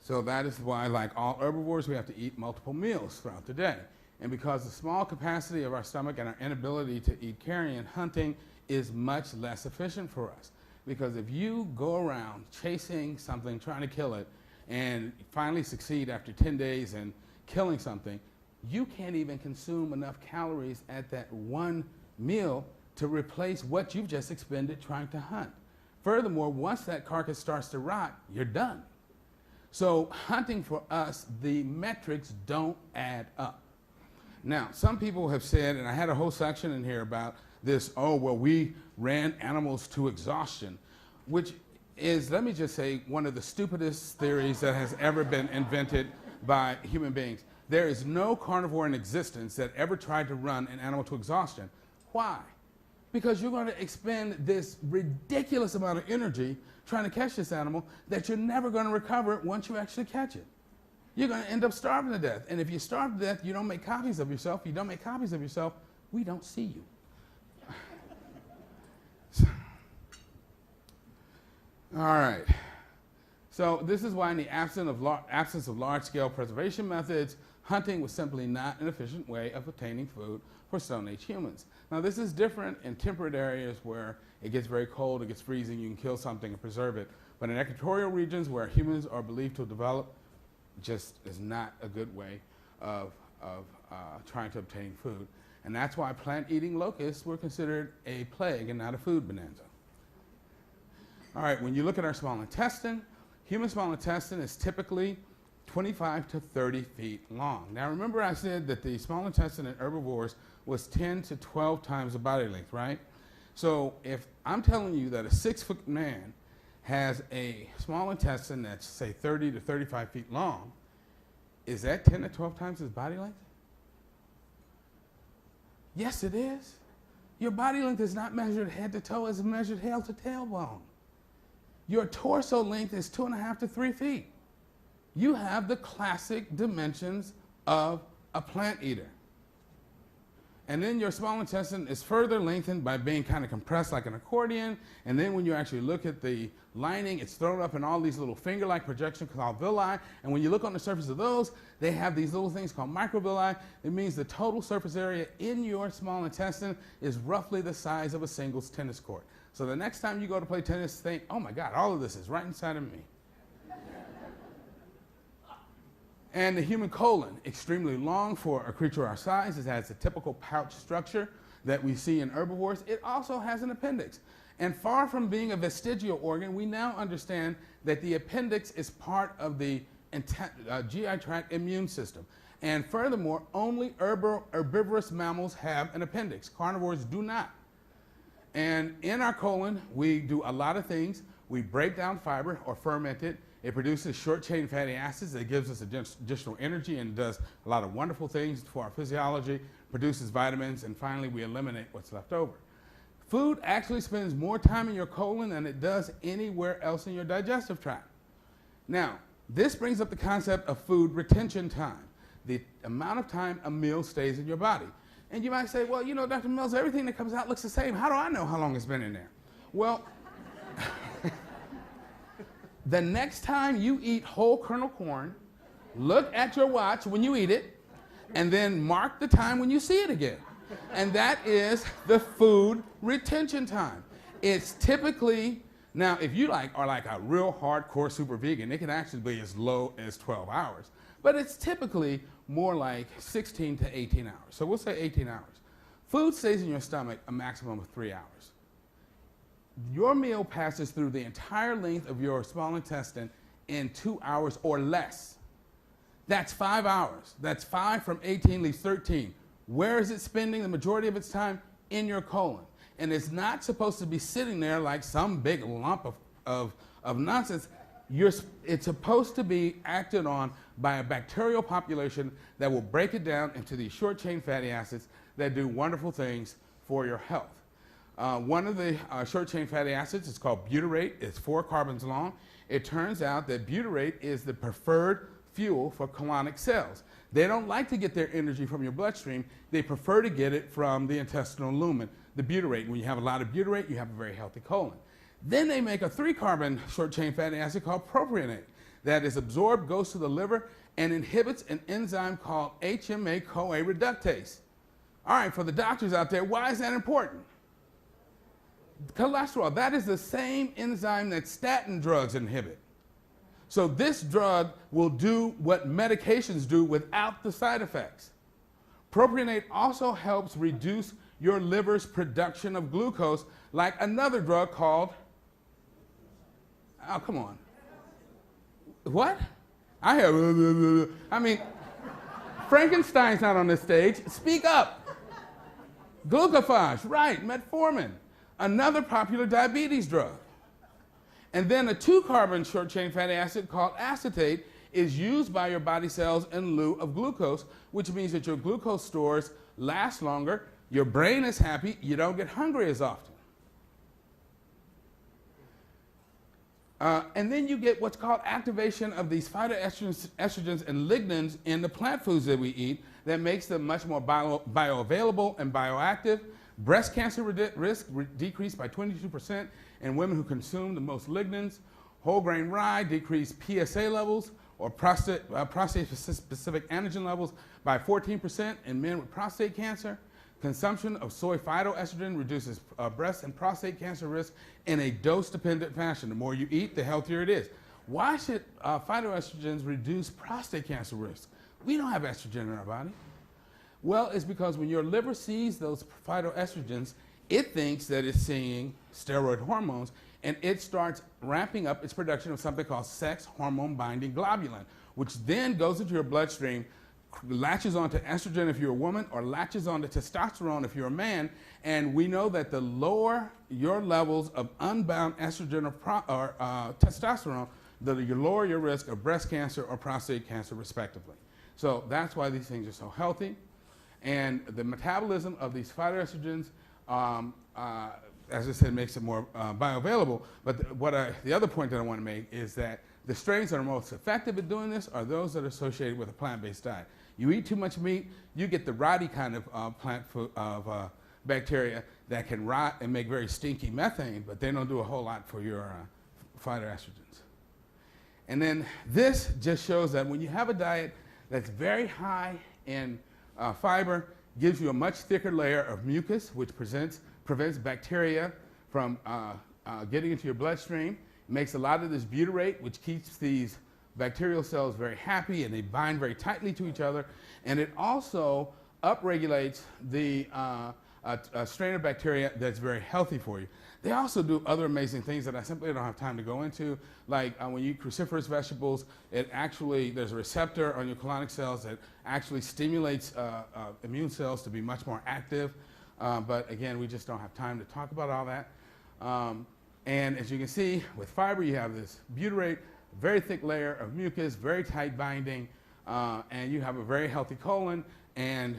So that is why, like all herbivores, we have to eat multiple meals throughout the day. And because the small capacity of our stomach and our inability to eat carrion, hunting is much less efficient for us. Because if you go around chasing something, trying to kill it, and finally succeed after 10 days in killing something, you can't even consume enough calories at that one meal to replace what you've just expended trying to hunt. Furthermore, once that carcass starts to rot, you're done. So hunting for us, the metrics don't add up. Now, some people have said, and I had a whole section in here about this, oh, well, we ran animals to exhaustion, which is, let me just say, one of the stupidest theories that has ever been invented by human beings. There is no carnivore in existence that ever tried to run an animal to exhaustion. Why? Because you're going to expend this ridiculous amount of energy trying to catch this animal that you're never going to recover once you actually catch it. You're going to end up starving to death. And if you starve to death, you don't make copies of yourself. You don't make copies of yourself, we don't see you. All right. So this is why, in the absence of large-scale preservation methods, hunting was simply not an efficient way of obtaining food for Stone Age humans. Now, this is different in temperate areas where it gets very cold, it gets freezing, you can kill something and preserve it. But in equatorial regions where humans are believed to have developed, just is not a good way of trying to obtain food. And that's why plant-eating locusts were considered a plague and not a food bonanza. All right, when you look at our small intestine, human small intestine is typically 25 to 30 feet long. Now, remember I said that the small intestine in herbivores was 10 to 12 times the body length, right? So if I'm telling you that a 6-foot man has a small intestine that's, say, 30 to 35 feet long, is that 10 to 12 times his body length? Yes, it is. Your body length is not measured head to toe, it's measured head to tailbone. Your torso length is 2.5 to 3 feet. You have the classic dimensions of a plant eater. And then your small intestine is further lengthened by being kind of compressed like an accordion. And then when you actually look at the lining, it's thrown up in all these little finger-like projections called villi. And when you look on the surface of those, they have these little things called microvilli. It means the total surface area in your small intestine is roughly the size of a singles tennis court. So the next time you go to play tennis, think, oh my God, all of this is right inside of me. And the human colon, extremely long for a creature our size. It has a typical pouch structure that we see in herbivores. It also has an appendix. And far from being a vestigial organ, we now understand that the appendix is part of the GI tract immune system. And furthermore, only herbivorous mammals have an appendix. Carnivores do not. And in our colon, we do a lot of things. We break down fiber or ferment it. It produces short-chain fatty acids that gives us additional energy and does a lot of wonderful things for our physiology, produces vitamins, and finally we eliminate what's left over. Food actually spends more time in your colon than it does anywhere else in your digestive tract. Now, this brings up the concept of food retention time, the amount of time a meal stays in your body. And you might say, well, you know, Dr. Mills, everything that comes out looks the same. How do I know how long it's been in there? Well, the next time you eat whole kernel corn, look at your watch when you eat it, and then mark the time when you see it again. And that is the food retention time. It's typically, now if you are like a real hardcore super vegan, it can actually be as low as 12 hours. But it's typically more like 16 to 18 hours. So we'll say 18 hours. Food stays in your stomach a maximum of 3 hours. Your meal passes through the entire length of your small intestine in 2 hours or less. That's 5 hours. That's 5 from 18 leaves 13. Where is it spending the majority of its time? In your colon. And it's not supposed to be sitting there like some big lump of nonsense. It's supposed to be acted on by a bacterial population that will break it down into these short-chain fatty acids that do wonderful things for your health. One of the short-chain fatty acids is called butyrate. It's 4 carbons long. It turns out that butyrate is the preferred fuel for colonic cells. They don't like to get their energy from your bloodstream. They prefer to get it from the intestinal lumen, the butyrate. When you have a lot of butyrate, you have a very healthy colon. Then they make a 3-carbon short-chain fatty acid called propionate that is absorbed, goes to the liver, and inhibits an enzyme called HMA-CoA reductase. All right, for the doctors out there, why is that important? Cholesterol, that is the same enzyme that statin drugs inhibit. So this drug will do what medications do without the side effects. Propionate also helps reduce your liver's production of glucose, like another drug called, oh, come on. What? I mean, Frankenstein's not on this stage. Speak up. Glucophage, right, metformin, another popular diabetes drug. And then a 2-carbon short-chain fatty acid called acetate is used by your body cells in lieu of glucose, which means that your glucose stores last longer, your brain is happy, you don't get hungry as often. And then you get what's called activation of these phytoestrogens and lignans in the plant foods that we eat that makes them much more bioavailable and bioactive. Breast cancer risk decreased by 22% in women who consume the most lignans. Whole grain rye decreased PSA levels or prostate-specific antigen levels by 14% in men with prostate cancer. Consumption of soy phytoestrogen reduces breast and prostate cancer risk in a dose-dependent fashion. The more you eat, the healthier it is. Why should phytoestrogens reduce prostate cancer risk? We don't have estrogen in our body. Well, it's because when your liver sees those phytoestrogens, it thinks that it's seeing steroid hormones, and it starts ramping up its production of something called sex hormone binding globulin, which then goes into your bloodstream, latches onto estrogen if you're a woman, or latches onto testosterone if you're a man. And we know that the lower your levels of unbound estrogen or testosterone, the lower your risk of breast cancer or prostate cancer, respectively. So that's why these things are so healthy. And the metabolism of these phytoestrogens, as I said, makes it more bioavailable. But the other point that I want to make is that the strains that are most effective at doing this are those that are associated with a plant-based diet. You eat too much meat, you get the rotty kind of plant food of bacteria that can rot and make very stinky methane, but they don't do a whole lot for your phytoestrogens. And then this just shows that when you have a diet that's very high in fiber, gives you a much thicker layer of mucus, which prevents bacteria from getting into your bloodstream. It makes a lot of this butyrate, which keeps these bacterial cells very happy and they bind very tightly to each other. And it also upregulates the a strain of bacteria that's very healthy for you. They also do other amazing things that I simply don't have time to go into, like when you eat cruciferous vegetables, there's a receptor on your colonic cells that actually stimulates immune cells to be much more active. But again, we just don't have time to talk about all that. And as you can see, with fiber, you have this butyrate, very thick layer of mucus, very tight binding, and you have a very healthy colon and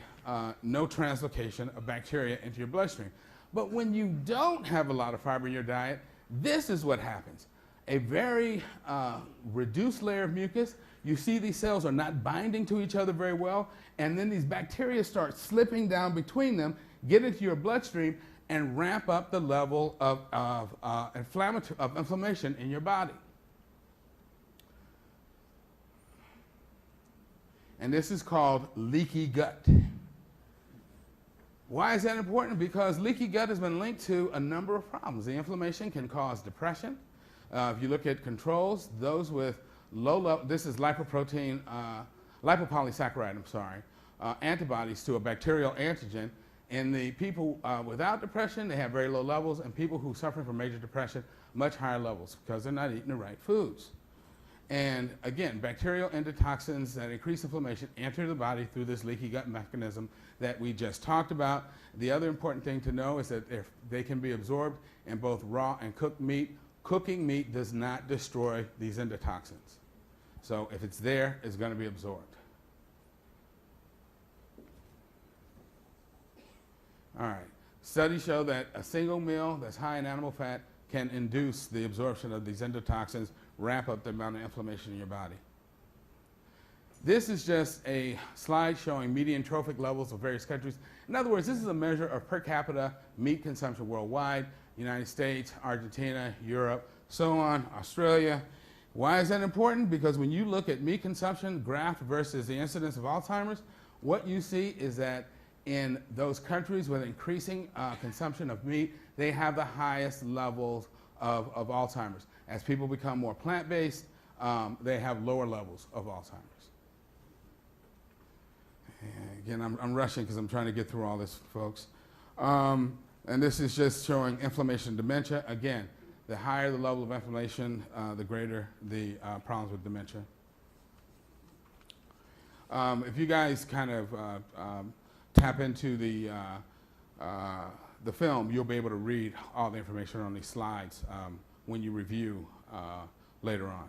no translocation of bacteria into your bloodstream. But when you don't have a lot of fiber in your diet, this is what happens. A very reduced layer of mucus, you see these cells are not binding to each other very well, and then these bacteria start slipping down between them, get into your bloodstream, and ramp up the level of inflammation in your body. And this is called leaky gut. Why is that important? Because leaky gut has been linked to a number of problems. The inflammation can cause depression. If you look at controls, those with low level, this is lipoprotein, lipopolysaccharide, antibodies to a bacterial antigen. In the people without depression, they have very low levels, and people who suffer from major depression, much higher levels because they're not eating the right foods. And again, bacterial endotoxins that increase inflammation enter the body through this leaky gut mechanism that we just talked about. The other important thing to know is that they can be absorbed in both raw and cooked meat. Cooking meat does not destroy these endotoxins. So if it's there, it's going to be absorbed. All right. Studies show that a single meal that's high in animal fat can induce the absorption of these endotoxins, ramp up the amount of inflammation in your body. This is just a slide showing median trophic levels of various countries. In other words, this is a measure of per capita meat consumption worldwide: United States, Argentina, Europe, so on, Australia. Why is that important? Because when you look at meat consumption graphed versus the incidence of Alzheimer's, what you see is that in those countries with increasing consumption of meat, they have the highest levels of Alzheimer's. As people become more plant-based, they have lower levels of Alzheimer's. Again, I'm rushing because I'm trying to get through all this, folks. And this is just showing inflammation and dementia. Again, the higher the level of inflammation, the greater the problems with dementia. If you guys kind of tap into the film, you'll be able to read all the information on these slides when you review later on.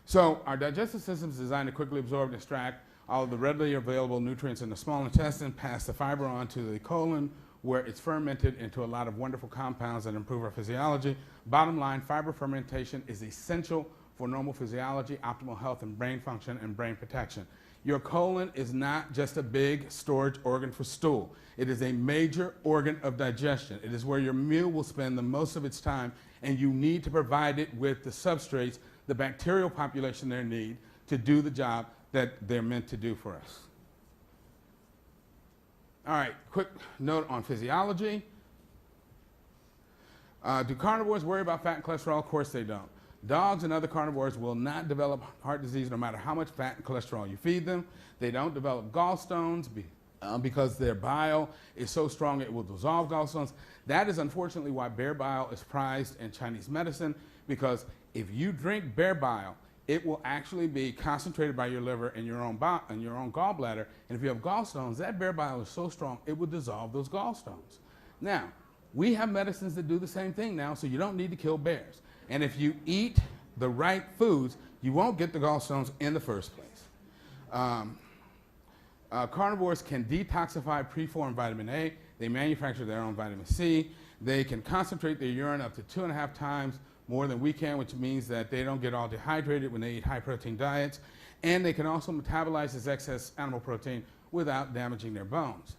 So our digestive system is designed to quickly absorb and extract all of the readily available nutrients in the small intestine, pass the fiber on to the colon, where it's fermented into a lot of wonderful compounds that improve our physiology. Bottom line, fiber fermentation is essential for normal physiology, optimal health and brain function, and brain protection. Your colon is not just a big storage organ for stool. It is a major organ of digestion. It is where your meal will spend the most of its time, and you need to provide it with the substrates, the bacterial population they need to do the job that they're meant to do for us. All right, quick note on physiology. Do carnivores worry about fat and cholesterol? Of course they don't. Dogs and other carnivores will not develop heart disease no matter how much fat and cholesterol you feed them. They don't develop gallstones because their bile is so strong it will dissolve gallstones. That is unfortunately why bear bile is prized in Chinese medicine, because if you drink bear bile, it will actually be concentrated by your liver in your own gallbladder. And if you have gallstones, that bear bile is so strong it will dissolve those gallstones. Now, we have medicines that do the same thing now, so you don't need to kill bears. And if you eat the right foods, you won't get the gallstones in the first place. Carnivores can detoxify preformed vitamin A. They manufacture their own vitamin C. They can concentrate their urine up to 2.5 times more than we can, which means that they don't get all dehydrated when they eat high-protein diets. And they can also metabolize this excess animal protein without damaging their bones.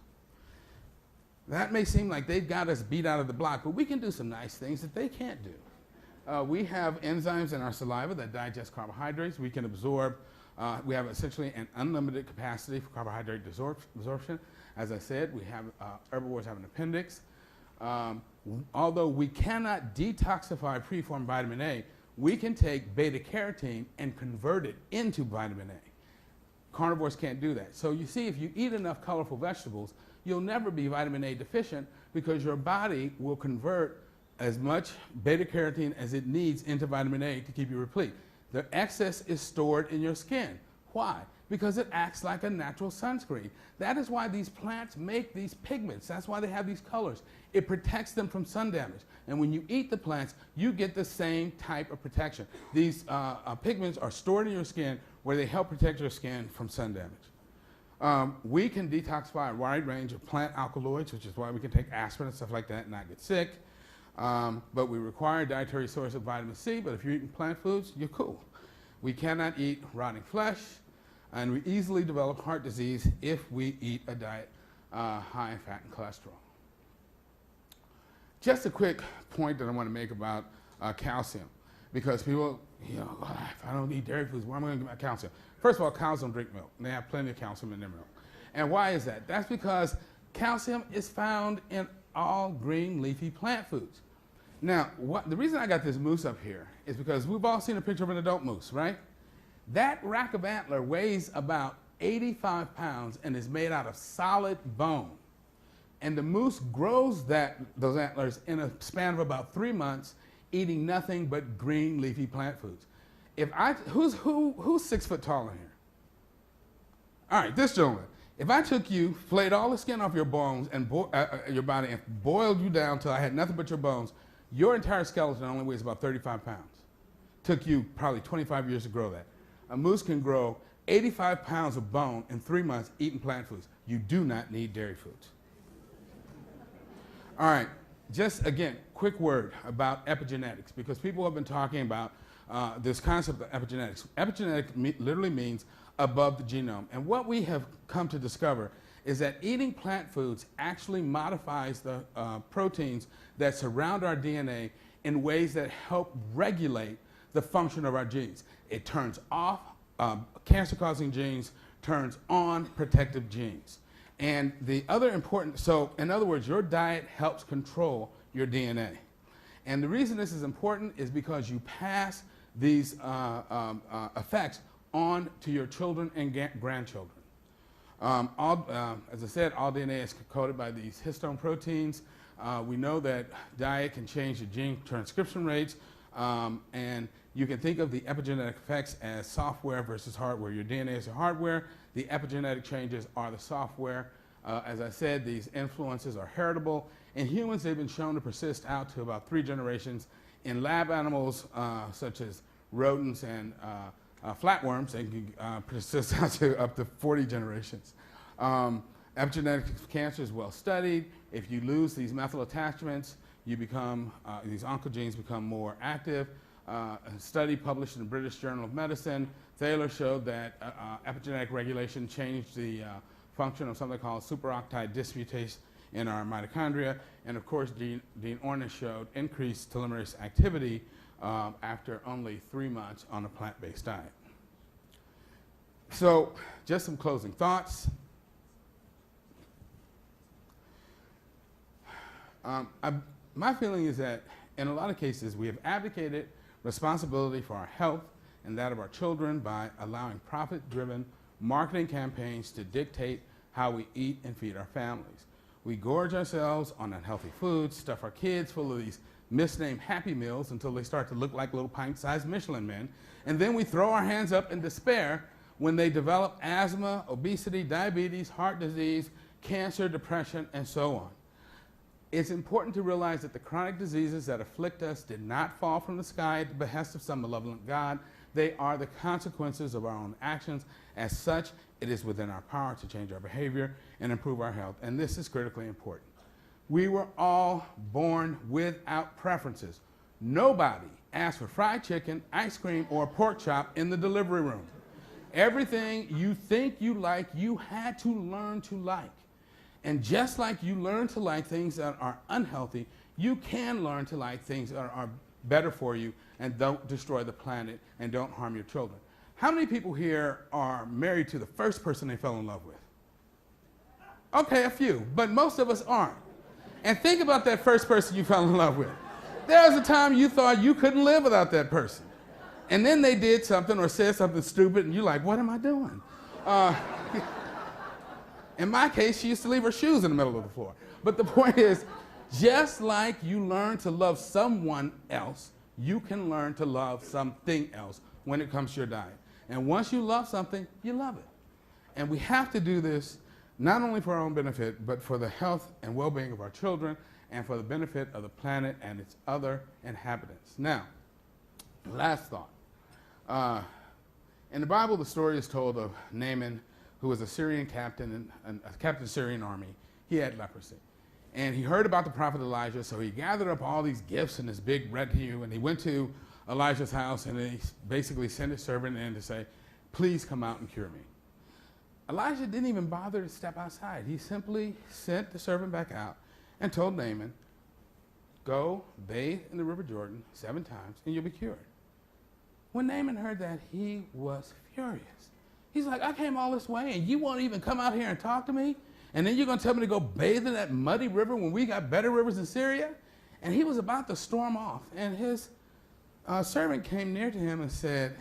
That may seem like they've got us beat out of the block, but we can do some nice things that they can't do. We have enzymes in our saliva that digest carbohydrates. We can absorb, we have essentially an unlimited capacity for carbohydrate absorption. As I said, we have, herbivores have an appendix. Although we cannot detoxify preformed vitamin A, we can take beta carotene and convert it into vitamin A. Carnivores can't do that. So you see, if you eat enough colorful vegetables, you'll never be vitamin A deficient because your body will convert as much beta carotene as it needs into vitamin A to keep you replete. The excess is stored in your skin. Why? Because it acts like a natural sunscreen. That is why these plants make these pigments. That's why they have these colors. It protects them from sun damage. And when you eat the plants, you get the same type of protection. These pigments are stored in your skin where they help protect your skin from sun damage. We can detoxify a wide range of plant alkaloids, which is why we can take aspirin and stuff like that and not get sick. But we require a dietary source of vitamin C, but if you're eating plant foods, you're cool. We cannot eat rotting flesh, and we easily develop heart disease if we eat a diet high in fat and cholesterol. Just a quick point that I want to make about calcium, because people, if I don't eat dairy foods, where am I going to get my calcium? First of all, cows don't drink milk. They have plenty of calcium in their milk. And why is that? That's because calcium is found in all green leafy plant foods. Now, the reason I got this moose up here is because we've all seen a picture of an adult moose, right? That rack of antler weighs about 85 pounds and is made out of solid bone. And the moose grows those antlers in a span of about 3 months, eating nothing but green leafy plant foods. Who's 6 foot tall in here? All right, this gentleman. If I took you, flayed all the skin off your bones and your body and boiled you down till I had nothing but your bones, your entire skeleton only weighs about 35 pounds. Took you probably 25 years to grow that. A moose can grow 85 pounds of bone in 3 months eating plant foods. You do not need dairy foods. All right, just again, quick word about epigenetics, because people have been talking about this concept of epigenetics. Epigenetics literally means above the genome. And what we have come to discover is that eating plant foods actually modifies the proteins that surround our DNA in ways that help regulate the function of our genes. It turns off cancer-causing genes, turns on protective genes. And the other important, so in other words, your diet helps control your DNA. And the reason this is important is because you pass these effects on to your children and grandchildren. As I said, all DNA is coded by these histone proteins. We know that diet can change the gene transcription rates, and you can think of the epigenetic effects as software versus hardware. Your DNA is your hardware. The epigenetic changes are the software. As I said, these influences are heritable. In humans, they've been shown to persist out to about 3 generations. In lab animals, such as rodents and flatworms, they can persist out to up to 40 generations. Epigenetics of cancer is well studied. If you lose these methyl attachments, you become, these oncogenes become more active. A study published in the British Journal of Medicine, Thaler showed that epigenetic regulation changed the function of something called superoctide dismutase in our mitochondria. And of course, Dean Ornish showed increased telomerase activity after only 3 months on a plant-based diet. So just some closing thoughts. My feeling is that in a lot of cases, we have abdicated responsibility for our health and that of our children by allowing profit-driven marketing campaigns to dictate how we eat and feed our families. We gorge ourselves on unhealthy foods, stuff our kids full of these misnamed Happy Meals until they start to look like little pint-sized Michelin men, and then we throw our hands up in despair when they develop asthma, obesity, diabetes, heart disease, cancer, depression, and so on. It's important to realize that the chronic diseases that afflict us did not fall from the sky at the behest of some malevolent God. They are the consequences of our own actions. As such, it is within our power to change our behavior and improve our health, and this is critically important. We were all born without preferences. Nobody asked for fried chicken, ice cream, or a pork chop in the delivery room. Everything you think you like, you had to learn to like. And just like you learn to like things that are unhealthy, you can learn to like things that are better for you and don't destroy the planet and don't harm your children. How many people here are married to the first person they fell in love with? Okay, a few, but most of us aren't. And think about that first person you fell in love with. There was a time you thought you couldn't live without that person. And then they did something or said something stupid, and you're like, what am I doing? In my case, she used to leave her shoes in the middle of the floor. But the point is, just like you learn to love someone else, you can learn to love something else when it comes to your diet. And once you love something, you love it. And we have to do this not only for our own benefit, but for the health and well-being of our children and for the benefit of the planet and its other inhabitants. Now, last thought. In the Bible, the story is told of Naaman, who was a Syrian captain, a captain of the Syrian army. He had leprosy. And he heard about the prophet Elijah, so he gathered up all these gifts in this big retinue, and he went to Elijah's house, and he basically sent his servant in to say, please come out and cure me. Elijah didn't even bother to step outside. He simply sent the servant back out and told Naaman, go bathe in the River Jordan 7 times, and you'll be cured. When Naaman heard that, he was furious. He's like, I came all this way, and you won't even come out here and talk to me? And then you're going to tell me to go bathe in that muddy river when we got better rivers in Syria? And he was about to storm off, and his servant came near to him and said,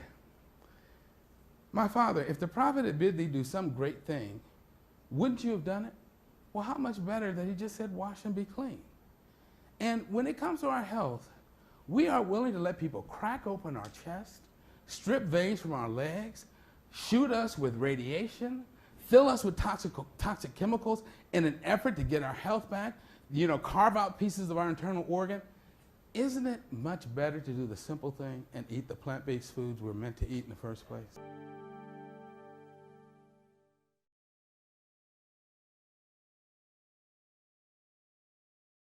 my father, if the prophet had bid thee do some great thing, wouldn't you have done it? Well, how much better that he just said, wash and be clean. And when it comes to our health, we are willing to let people crack open our chest, strip veins from our legs, shoot us with radiation, fill us with toxic chemicals in an effort to get our health back, carve out pieces of our internal organ. Isn't it much better to do the simple thing and eat the plant-based foods we're meant to eat in the first place?